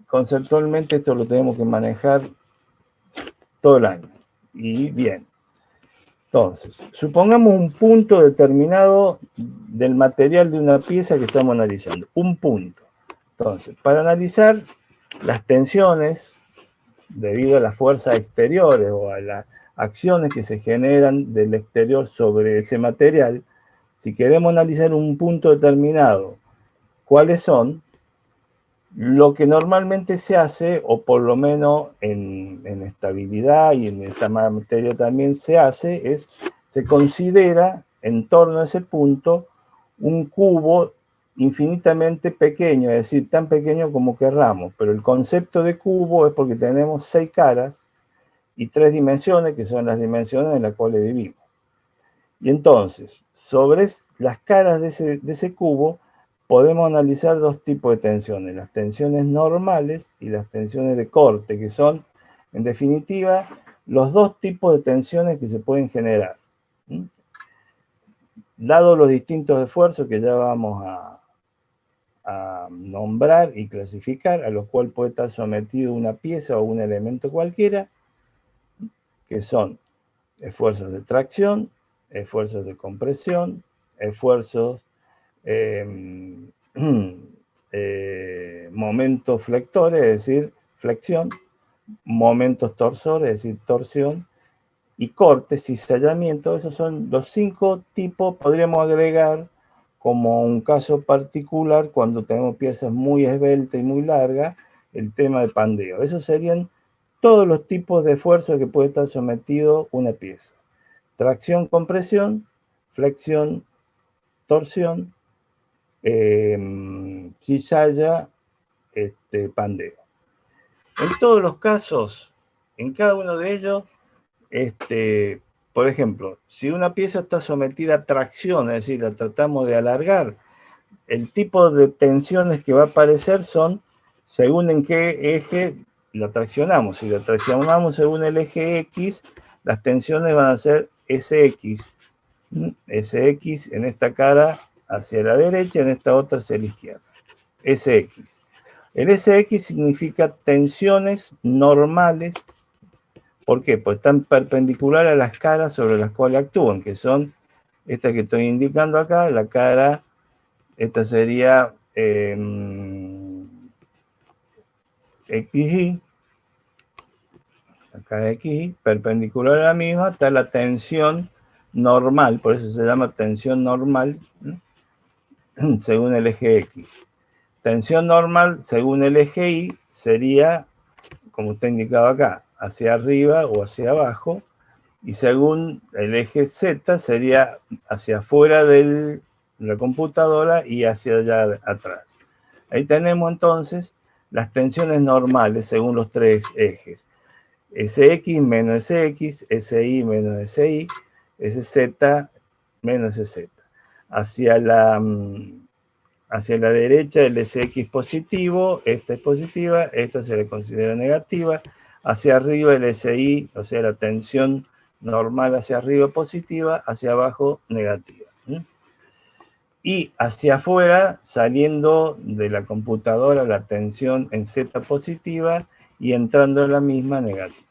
conceptualmente esto lo tenemos que manejar todo el año. Y bien. Entonces, supongamos un punto determinado del material de una pieza que estamos analizando. Un punto. Entonces, para analizar las tensiones debido a las fuerzas exteriores o a las acciones que se generan del exterior sobre ese material, si queremos analizar un punto determinado, ¿cuáles son? Lo que normalmente se hace, o por lo menos en estabilidad y en esta materia también se hace, es se considera en torno a ese punto un cubo infinitamente pequeño, es decir, tan pequeño como querramos, pero el concepto de cubo es porque tenemos 6 caras y 3 dimensiones, que son las dimensiones en las cuales vivimos. Y entonces, sobre las caras de ese cubo, podemos analizar 2 tipos de tensiones, las tensiones normales y las tensiones de corte, que son, en definitiva, los 2 tipos de tensiones que se pueden generar. Dado los distintos esfuerzos que ya vamos a nombrar y clasificar, a los cuales puede estar sometido una pieza o un elemento cualquiera, que son esfuerzos de tracción, esfuerzos de compresión, esfuerzos momentos flectores, es decir, flexión, momentos torsores, es decir, torsión, y cortes, cizallamiento. Esos son los 5 tipos, podríamos agregar como un caso particular cuando tenemos piezas muy esbeltas y muy largas, el tema de pandeo. Esos serían todos los tipos de esfuerzos que puede estar sometido una pieza. Tracción, compresión, flexión, torsión, cizalla, pandeo. En todos los casos, en cada uno de ellos, por ejemplo, si una pieza está sometida a tracción, es decir, la tratamos de alargar, el tipo de tensiones que va a aparecer son según en qué eje la traccionamos. Si la traccionamos según el eje X, las tensiones van a ser SX. SX en esta cara hacia la derecha, en esta otra hacia la izquierda. SX. El SX significa tensiones normales. ¿Por qué? Pues están perpendiculares a las caras sobre las cuales actúan, que son estas que estoy indicando acá. La cara, esta sería XY, la cara XY, perpendicular a la misma, está la tensión normal, por eso se llama tensión normal, según el eje X. Tensión normal según el eje Y sería, como está indicado acá, hacia arriba o hacia abajo, y según el eje Z sería hacia afuera de la computadora y hacia allá atrás. Ahí tenemos entonces las tensiones normales según los tres ejes. SX menos SX, SI menos SI, SZ menos SZ. Hacia la derecha el SX positivo, esta es positiva, esta se le considera negativa. Hacia arriba el SI, o sea, la tensión normal hacia arriba positiva, hacia abajo negativa. Y hacia afuera, saliendo de la computadora, la tensión en Z positiva y entrando en la misma negativa.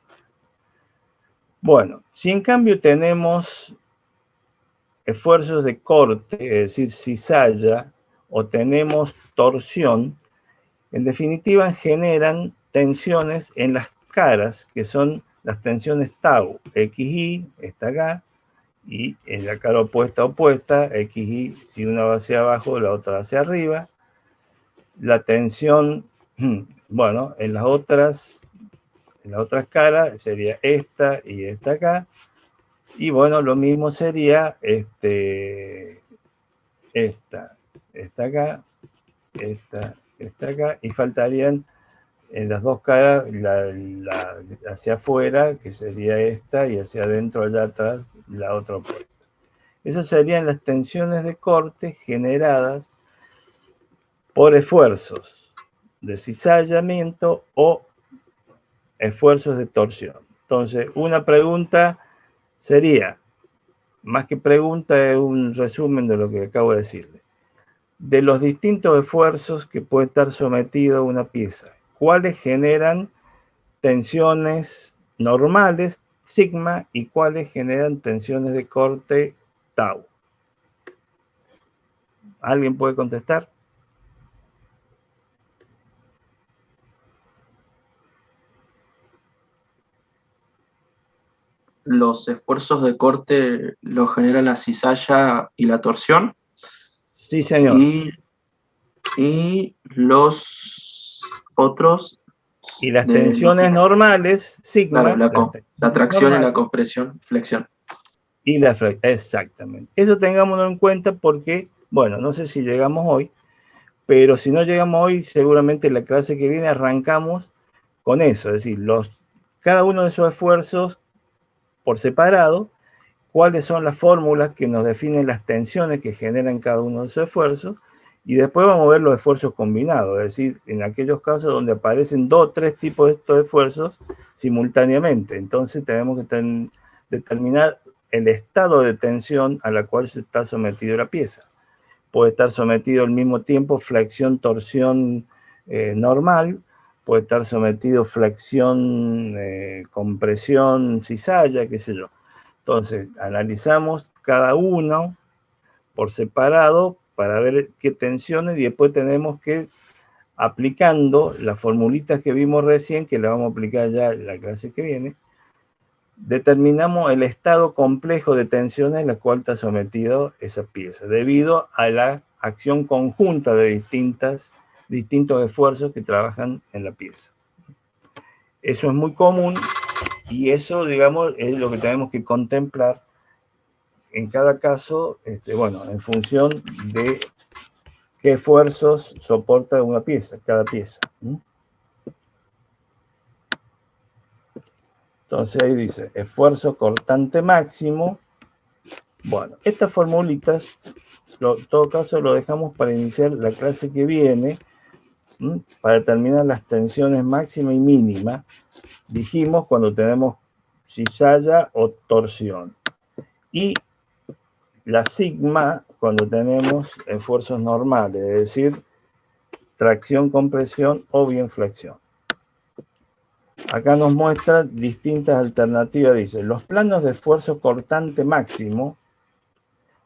Bueno, si en cambio tenemos esfuerzos de corte, es decir, cizalla, o tenemos torsión, en definitiva generan tensiones en las caras, que son las tensiones tau, XY, está acá, y en la cara opuesta, XY, si una va hacia abajo, la otra hacia arriba. La tensión, bueno, en las otras caras sería esta y esta acá. Y bueno, lo mismo sería esta acá, esta acá, y faltarían en las dos caras hacia afuera, que sería esta, y hacia adentro, allá atrás, la otra opuesta. Esas serían las tensiones de corte generadas por esfuerzos de cizallamiento o esfuerzos de torsión. Entonces, una pregunta sería, más que pregunta, es un resumen de lo que acabo de decirle. De los distintos esfuerzos que puede estar sometido una pieza, ¿cuáles generan tensiones normales, sigma, y cuáles generan tensiones de corte, tau? ¿Alguien puede contestar? Los esfuerzos de corte los generan la cizalla y la torsión. Sí, señor. Y los otros... Y las tensiones normales, sigma. Claro, la tracción y la compresión, flexión. Y la flexión, exactamente. Eso tengámoslo en cuenta porque, bueno, no sé si llegamos hoy, pero si no llegamos hoy, seguramente en la clase que viene arrancamos con eso. Es decir, cada uno de esos esfuerzos por separado, cuáles son las fórmulas que nos definen las tensiones que generan cada uno de esos esfuerzos, y después vamos a ver los esfuerzos combinados, es decir, en aquellos casos donde aparecen 2 o 3 tipos de estos esfuerzos simultáneamente. Entonces tenemos que determinar el estado de tensión a la cual se está sometido la pieza. Puede estar sometido al mismo tiempo flexión, torsión normal, puede estar sometido flexión, compresión, cizalla, qué sé yo. Entonces, analizamos cada uno por separado para ver qué tensiones, y después tenemos que, aplicando las formulitas que vimos recién, que las vamos a aplicar ya en la clase que viene, determinamos el estado complejo de tensiones en la cual está sometido esa pieza, debido a la acción conjunta de distintos esfuerzos que trabajan en la pieza. Eso es muy común y eso, digamos, es lo que tenemos que contemplar en cada caso, bueno, en función de qué esfuerzos soporta una pieza, cada pieza. Entonces ahí dice, esfuerzo cortante máximo. Bueno, estas formulitas, en todo caso, lo dejamos para iniciar la clase que viene, para determinar las tensiones máxima y mínima. Dijimos cuando tenemos cizalla o torsión. Y la sigma cuando tenemos esfuerzos normales, es decir, tracción, compresión o bien flexión. Acá nos muestra distintas alternativas. Dice, los planos de esfuerzo cortante máximo,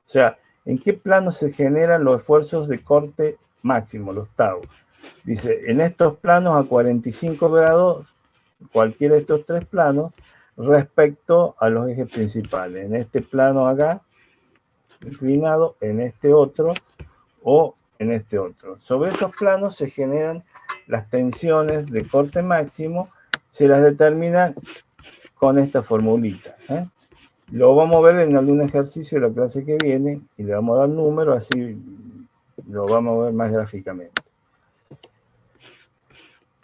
o sea, ¿en qué plano se generan los esfuerzos de corte máximo, los tau? Dice, en estos planos a 45 grados, cualquiera de estos 3 planos, respecto a los ejes principales. En este plano acá, inclinado, en este otro, o en este otro. Sobre esos planos se generan las tensiones de corte máximo, se las determina con esta formulita. Lo vamos a ver en algún ejercicio de la clase que viene y le vamos a dar número, así lo vamos a ver más gráficamente.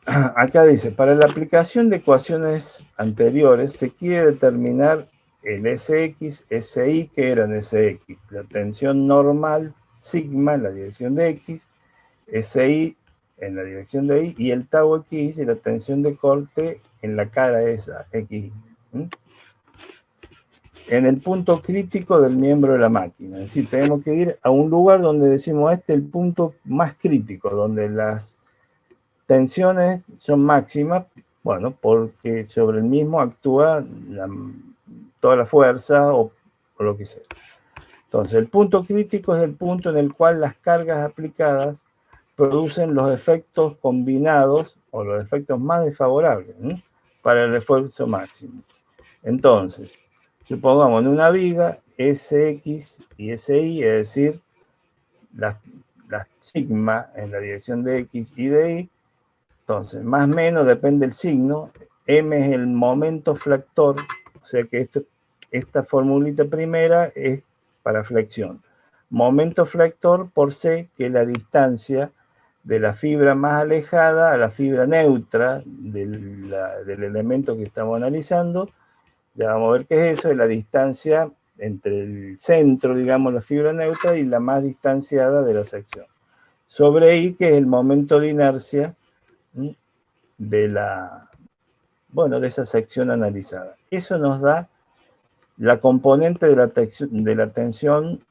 Acá dice, para la aplicación de ecuaciones anteriores se quiere determinar el Sx, Si, que eran Sx, la tensión normal sigma en la dirección de X, Si en la dirección de Y, y el tau X y la tensión de corte en la cara esa, X. En el punto crítico del miembro de la máquina. Es decir, tenemos que ir a un lugar donde decimos este es el punto más crítico, donde las tensiones son máximas, bueno, porque sobre el mismo actúa toda la fuerza o lo que sea. Entonces, el punto crítico es el punto en el cual las cargas aplicadas producen los efectos combinados o los efectos más desfavorables para el esfuerzo máximo. Entonces, supongamos en una viga Sx y Si, es decir, las sigma en la dirección de X y de Y. Entonces, más o menos depende del signo. M es el momento flector, o sea que esta formulita primera es para flexión. Momento flector por C, que es la distancia de la fibra más alejada a la fibra neutra del elemento que estamos analizando. Ya vamos a ver qué es eso, es la distancia entre el centro, digamos, la fibra neutra y la más distanciada de la sección. Sobre I, que es el momento de inercia de de esa sección analizada. Eso nos da la componente de la tensión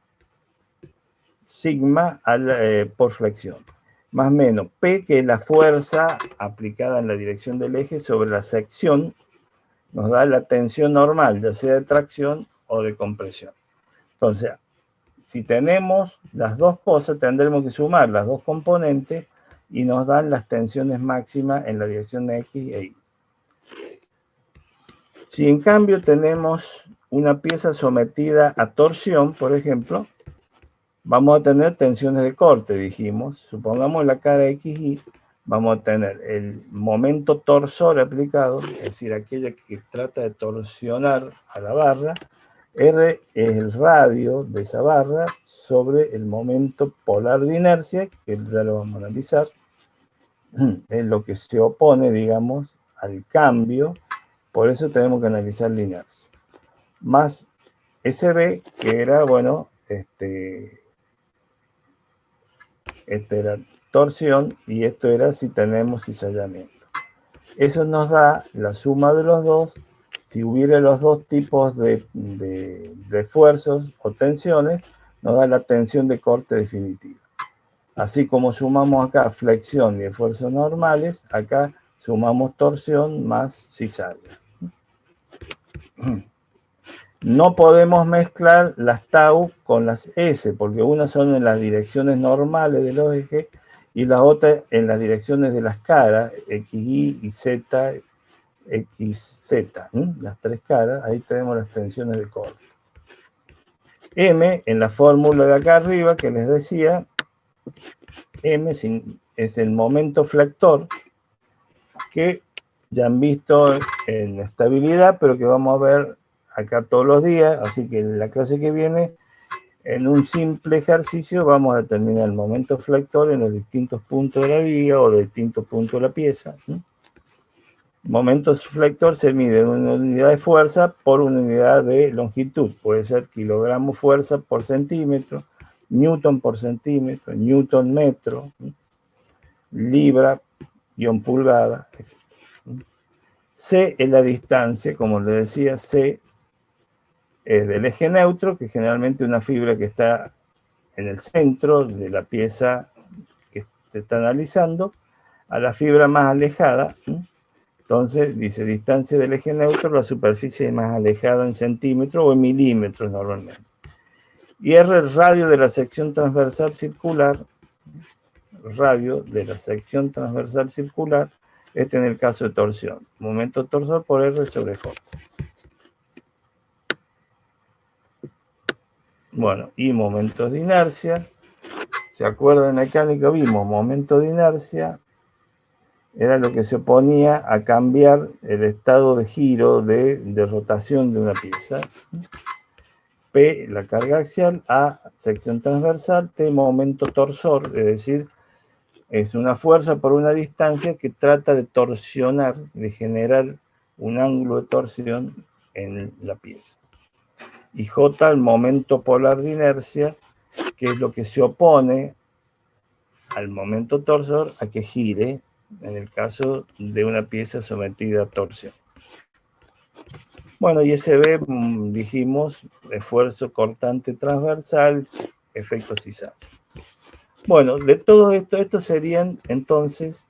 sigma por flexión. Más o menos P, que es la fuerza aplicada en la dirección del eje sobre la sección, nos da la tensión normal, ya sea de tracción o de compresión. Entonces, si tenemos las dos cosas, tendremos que sumar las dos componentes y nos dan las tensiones máximas en la dirección de X e Y. Si en cambio tenemos una pieza sometida a torsión, por ejemplo, vamos a tener tensiones de corte, dijimos. Supongamos la cara XY, vamos a tener el momento torsor aplicado, es decir, aquella que trata de torsionar a la barra. R es el radio de esa barra sobre el momento polar de inercia, que ya lo vamos a analizar. Es lo que se opone, digamos, al cambio. Por eso tenemos que analizar la inercia. Más SB, que era, bueno, este era torsión y esto era si tenemos cizallamiento. Eso nos da la suma de los dos. Si hubiera los dos tipos de esfuerzos o tensiones, nos da la tensión de corte definitiva. Así como sumamos acá flexión y esfuerzos normales, acá sumamos torsión más cizalla. No podemos mezclar las tau con las S, porque unas son en las direcciones normales de los ejes y las otras en las direcciones de las caras, XY y Z, XZ, las tres caras, ahí tenemos las tensiones de corte. M, en la fórmula de acá arriba que les decía, M es el momento flector que ya han visto en estabilidad, pero que vamos a ver acá todos los días, así que en la clase que viene, en un simple ejercicio, vamos a determinar el momento flector en los distintos puntos de la viga o de distintos puntos de la pieza. Momento flector se mide en una unidad de fuerza por una unidad de longitud. Puede ser kilogramo fuerza por centímetro, newton por centímetro, newton metro, libra, guión pulgada, etc. C es la distancia, como les decía, C es del eje neutro, que es generalmente una fibra que está en el centro de la pieza que se está analizando, a la fibra más alejada. Entonces, dice distancia del eje neutro, la superficie más alejada en centímetros o en milímetros normalmente. Y R, el radio de la sección transversal circular, radio de la sección transversal circular, este en el caso de torsión. Momento torsor por R sobre J. Bueno, y momentos de inercia. ¿Se acuerdan en mecánica? Vimos momentos de inercia era lo que se oponía a cambiar el estado de giro, de rotación de una pieza. P, la carga axial, A, sección transversal, T, momento torsor, es decir, es una fuerza por una distancia que trata de torsionar, de generar un ángulo de torsión en la pieza. Y J, el momento polar de inercia, que es lo que se opone al momento torsor a que gire, en el caso de una pieza sometida a torsión. Bueno, y SB, dijimos, esfuerzo cortante transversal, efecto sisal. Bueno, de todo esto, estos serían entonces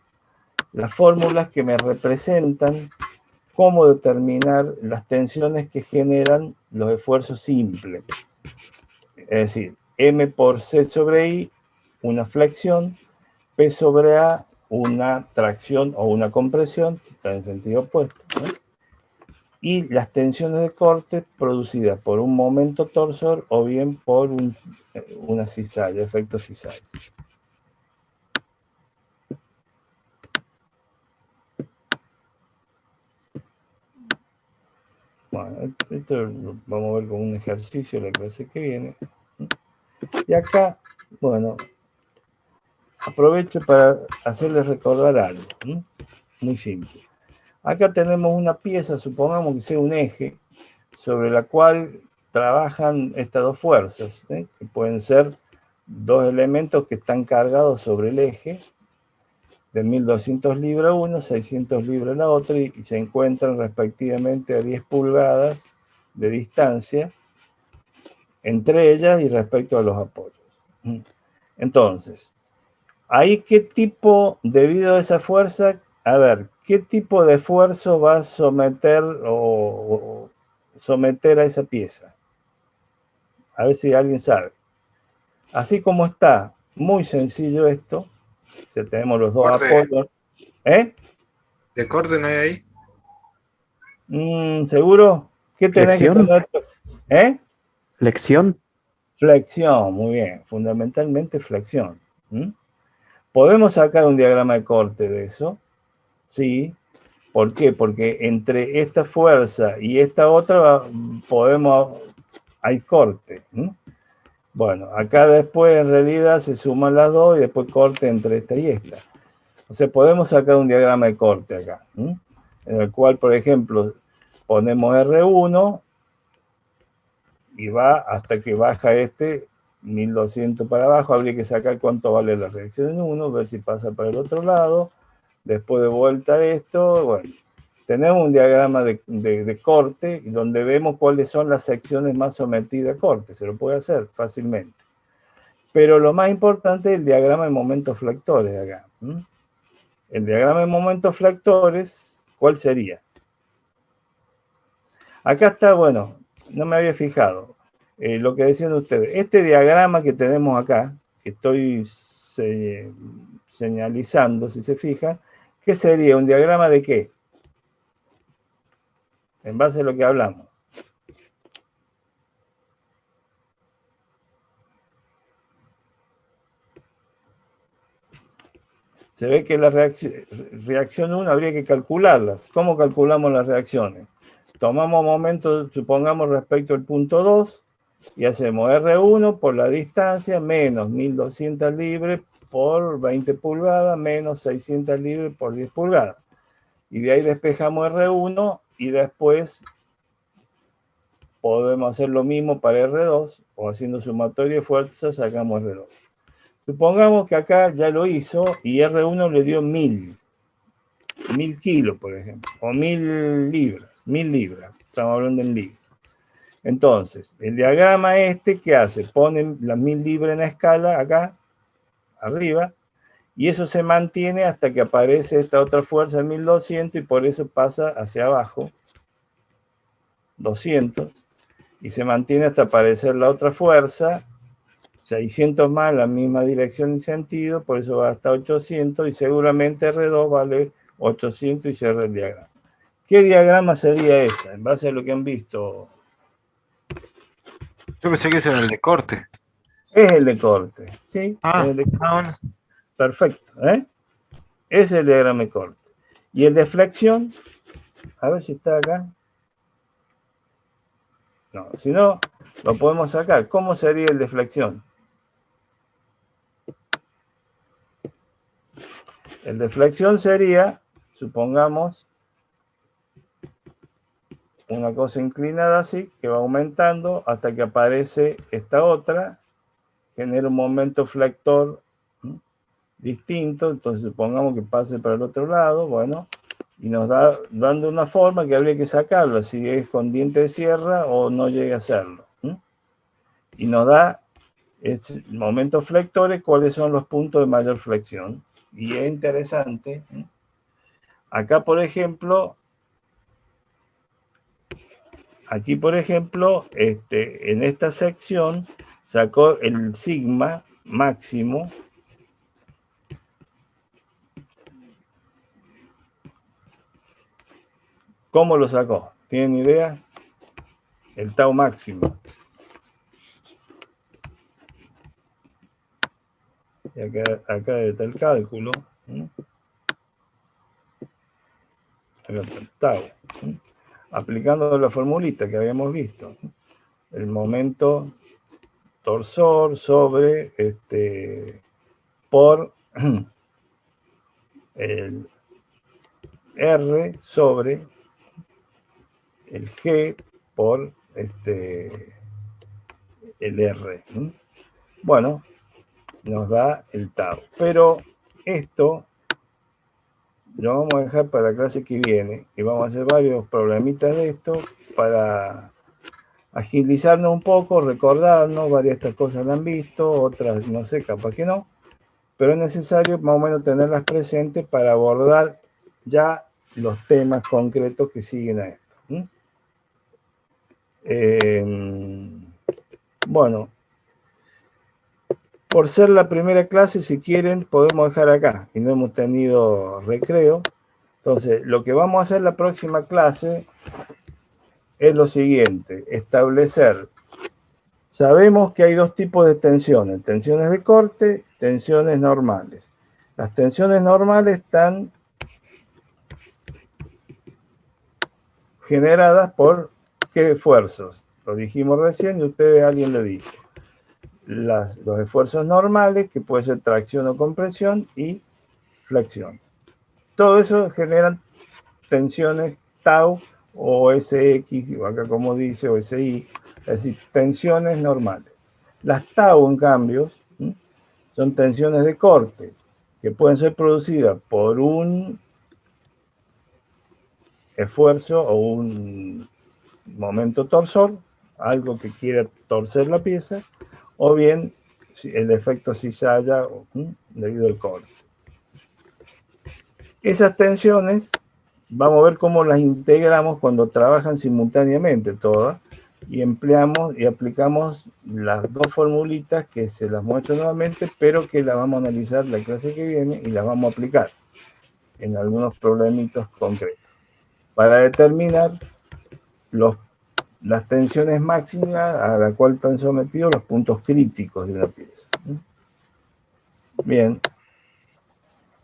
las fórmulas que me representan cómo determinar las tensiones que generan los esfuerzos simples. Es decir, M por C sobre I, una flexión, P sobre A, una tracción o una compresión, está en sentido opuesto, ¿no? Y las tensiones de corte producidas por un momento torsor o bien por una cizalla, efecto cizalla. Bueno, esto lo vamos a ver con un ejercicio la clase que viene. Y acá, bueno, aprovecho para hacerles recordar algo, ¿no? Muy simple. Acá tenemos una pieza, supongamos que sea un eje, sobre la cual trabajan estas dos fuerzas, ¿eh? Que pueden ser dos elementos que están cargados sobre el eje, de 1200 libras una, 600 libras la otra, y se encuentran respectivamente a 10 pulgadas de distancia entre ellas y respecto a los apoyos. Entonces, ahí qué tipo, debido a esa fuerza, a ver, ¿qué tipo de esfuerzo va a someter o someter a esa pieza? A ver si alguien sabe. Así como está, muy sencillo esto, si tenemos los dos Corte. apoyos. ¿Eh? ¿De corte no hay ahí? ¿Seguro? ¿Qué tenés que ¿Flexión? tener? ¿Eh? ¿Flexión? Flexión, muy bien. Fundamentalmente flexión. ¿Podemos sacar un diagrama de corte de eso? Sí. ¿Por qué? Porque entre esta fuerza y esta otra hay corte. Bueno, acá después en realidad se suman las dos y después corte entre esta y esta. O sea, podemos sacar un diagrama de corte acá, en el cual, por ejemplo, ponemos R1 y va hasta que baja 1200 para abajo. Habría que sacar cuánto vale la reacción en 1, ver si pasa para el otro lado. Después de vuelta esto, bueno, tenemos un diagrama de corte donde vemos cuáles son las secciones más sometidas a corte. Se lo puede hacer fácilmente. Pero lo más importante es el diagrama de momentos flectores de acá. El diagrama de momentos flectores, ¿cuál sería? Acá está, bueno, no me había fijado. Lo que decían ustedes. Este diagrama que tenemos acá, que estoy señalizando, si se fijan, ¿qué sería? ¿Un diagrama de qué? En base a lo que hablamos. Se ve que la reacción 1 habría que calcularlas. ¿Cómo calculamos las reacciones? Tomamos momentos, supongamos, respecto al punto 2 y hacemos R1 por la distancia menos 1200 libras por 20 pulgadas menos 600 libras por 10 pulgadas. Y de ahí despejamos R1 y después podemos hacer lo mismo para R2 o haciendo sumatoria de fuerzas sacamos R2. Supongamos que acá ya lo hizo y R1 le dio 1000 kilos, por ejemplo, o 1000 libras, estamos hablando en libras. Entonces, el diagrama ¿qué hace? Ponen las 1000 libras en la escala acá, arriba, y eso se mantiene hasta que aparece esta otra fuerza de 1200 y por eso pasa hacia abajo, 200, y se mantiene hasta aparecer la otra fuerza, 600 más, la misma dirección y sentido, por eso va hasta 800 y seguramente R2 vale 800 y cierra el diagrama. ¿Qué diagrama sería ese? En base a lo que han visto. Yo pensé que ese era el de corte. Es el de corte, ¿sí? Ah, Es el de corte. bueno. Perfecto, ¿eh? Ese es el diagrama de corte. Y el de flexión, a ver si está acá. No, si no, lo podemos sacar. ¿Cómo sería el de flexión? El de flexión sería, supongamos, una cosa inclinada así, que va aumentando hasta que aparece esta otra, genera un momento flector distinto, entonces supongamos que pase para el otro lado, bueno, y nos da dando una forma que habría que sacarlo, si es con diente de sierra o no llega a serlo. Y nos da momentos flectores, cuáles son los puntos de mayor flexión. Y es interesante. Acá, por ejemplo, en esta sección sacó el sigma máximo. ¿Cómo lo sacó? ¿Tienen idea? El tau máximo. Y acá está el cálculo. Acá está el tau. Aplicando la formulita que habíamos visto. El momento torsor sobre por el R sobre el G por el R. Bueno, nos da el tau. Pero esto lo vamos a dejar para la clase que viene y vamos a hacer varios problemitas de esto para agilizarnos un poco, recordarnos, varias de estas cosas las han visto, otras no sé, capaz que no, pero es necesario más o menos tenerlas presentes para abordar ya los temas concretos que siguen a esto. Bueno, por ser la primera clase, si quieren, podemos dejar acá y no hemos tenido recreo. Entonces, lo que vamos a hacer la próxima clase es lo siguiente, establecer. Sabemos que hay dos tipos de tensiones, tensiones de corte, tensiones normales. Las tensiones normales están generadas por ¿qué esfuerzos? Lo dijimos recién y alguien lo dijo. Los esfuerzos normales, que puede ser tracción o compresión, y flexión. Todo eso generan tensiones tau o SX, o acá como dice, o SI, es decir, tensiones normales. Las tau, en cambio, son tensiones de corte, que pueden ser producidas por un esfuerzo o un momento torsor, algo que quiera torcer la pieza, o bien el efecto cizalla debido al corte. Esas tensiones, vamos a ver cómo las integramos cuando trabajan simultáneamente todas, y empleamos y aplicamos las dos formulitas que se las muestro nuevamente, pero que las vamos a analizar la clase que viene y las vamos a aplicar en algunos problemitos concretos para determinar las tensiones máximas a la cual están sometidos los puntos críticos de la pieza. Bien,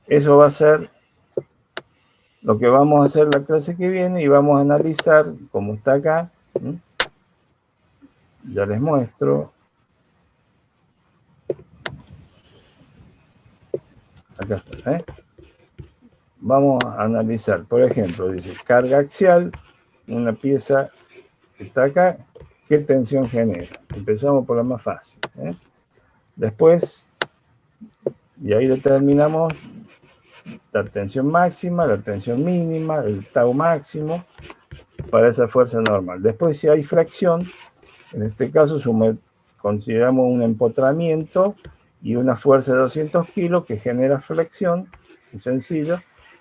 eso va a ser lo que vamos a hacer la clase que viene y vamos a analizar, como está acá, ya les muestro. Acá está, Vamos a analizar, por ejemplo, dice carga axial, una pieza que está acá, ¿qué tensión genera? Empezamos por la más fácil. Después, y ahí determinamos la tensión máxima, la tensión mínima, el tau máximo para esa fuerza normal. Después, si hay fracción, en este caso consideramos un empotramiento y una fuerza de 200 kilos que genera flexión, muy sencillo,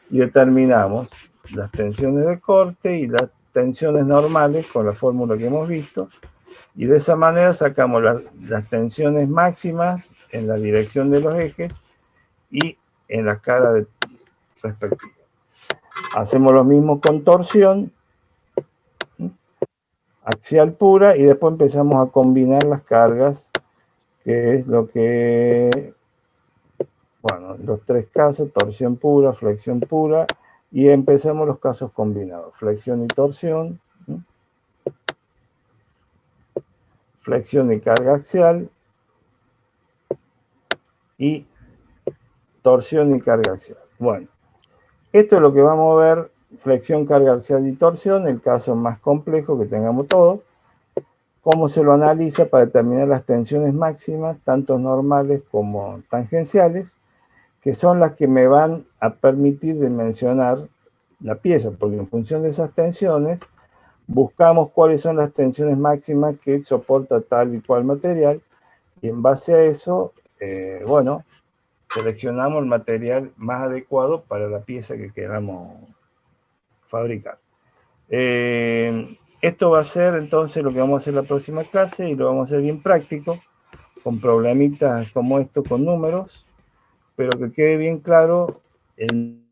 y determinamos las tensiones de corte y las tensiones normales con la fórmula que hemos visto, y de esa manera sacamos las tensiones máximas en la dirección de los ejes y en la cara respectiva. Hacemos lo mismo con torsión axial pura y después empezamos a combinar las cargas, que es lo que Bueno, los tres casos, torsión pura, flexión pura, y empezamos los casos combinados, flexión y torsión, flexión y carga axial, y torsión y carga axial. Bueno, esto es lo que vamos a ver, flexión, carga axial y torsión, el caso más complejo que tengamos todos. Cómo se lo analiza para determinar las tensiones máximas, tanto normales como tangenciales, que son las que me van a permitir dimensionar la pieza, porque en función de esas tensiones, buscamos cuáles son las tensiones máximas que soporta tal y cual material, y en base a eso, bueno, seleccionamos el material más adecuado para la pieza que queramos fabricar. Esto va a ser entonces lo que vamos a hacer la próxima clase, y lo vamos a hacer bien práctico, con problemitas como esto, con números, pero que quede bien claro el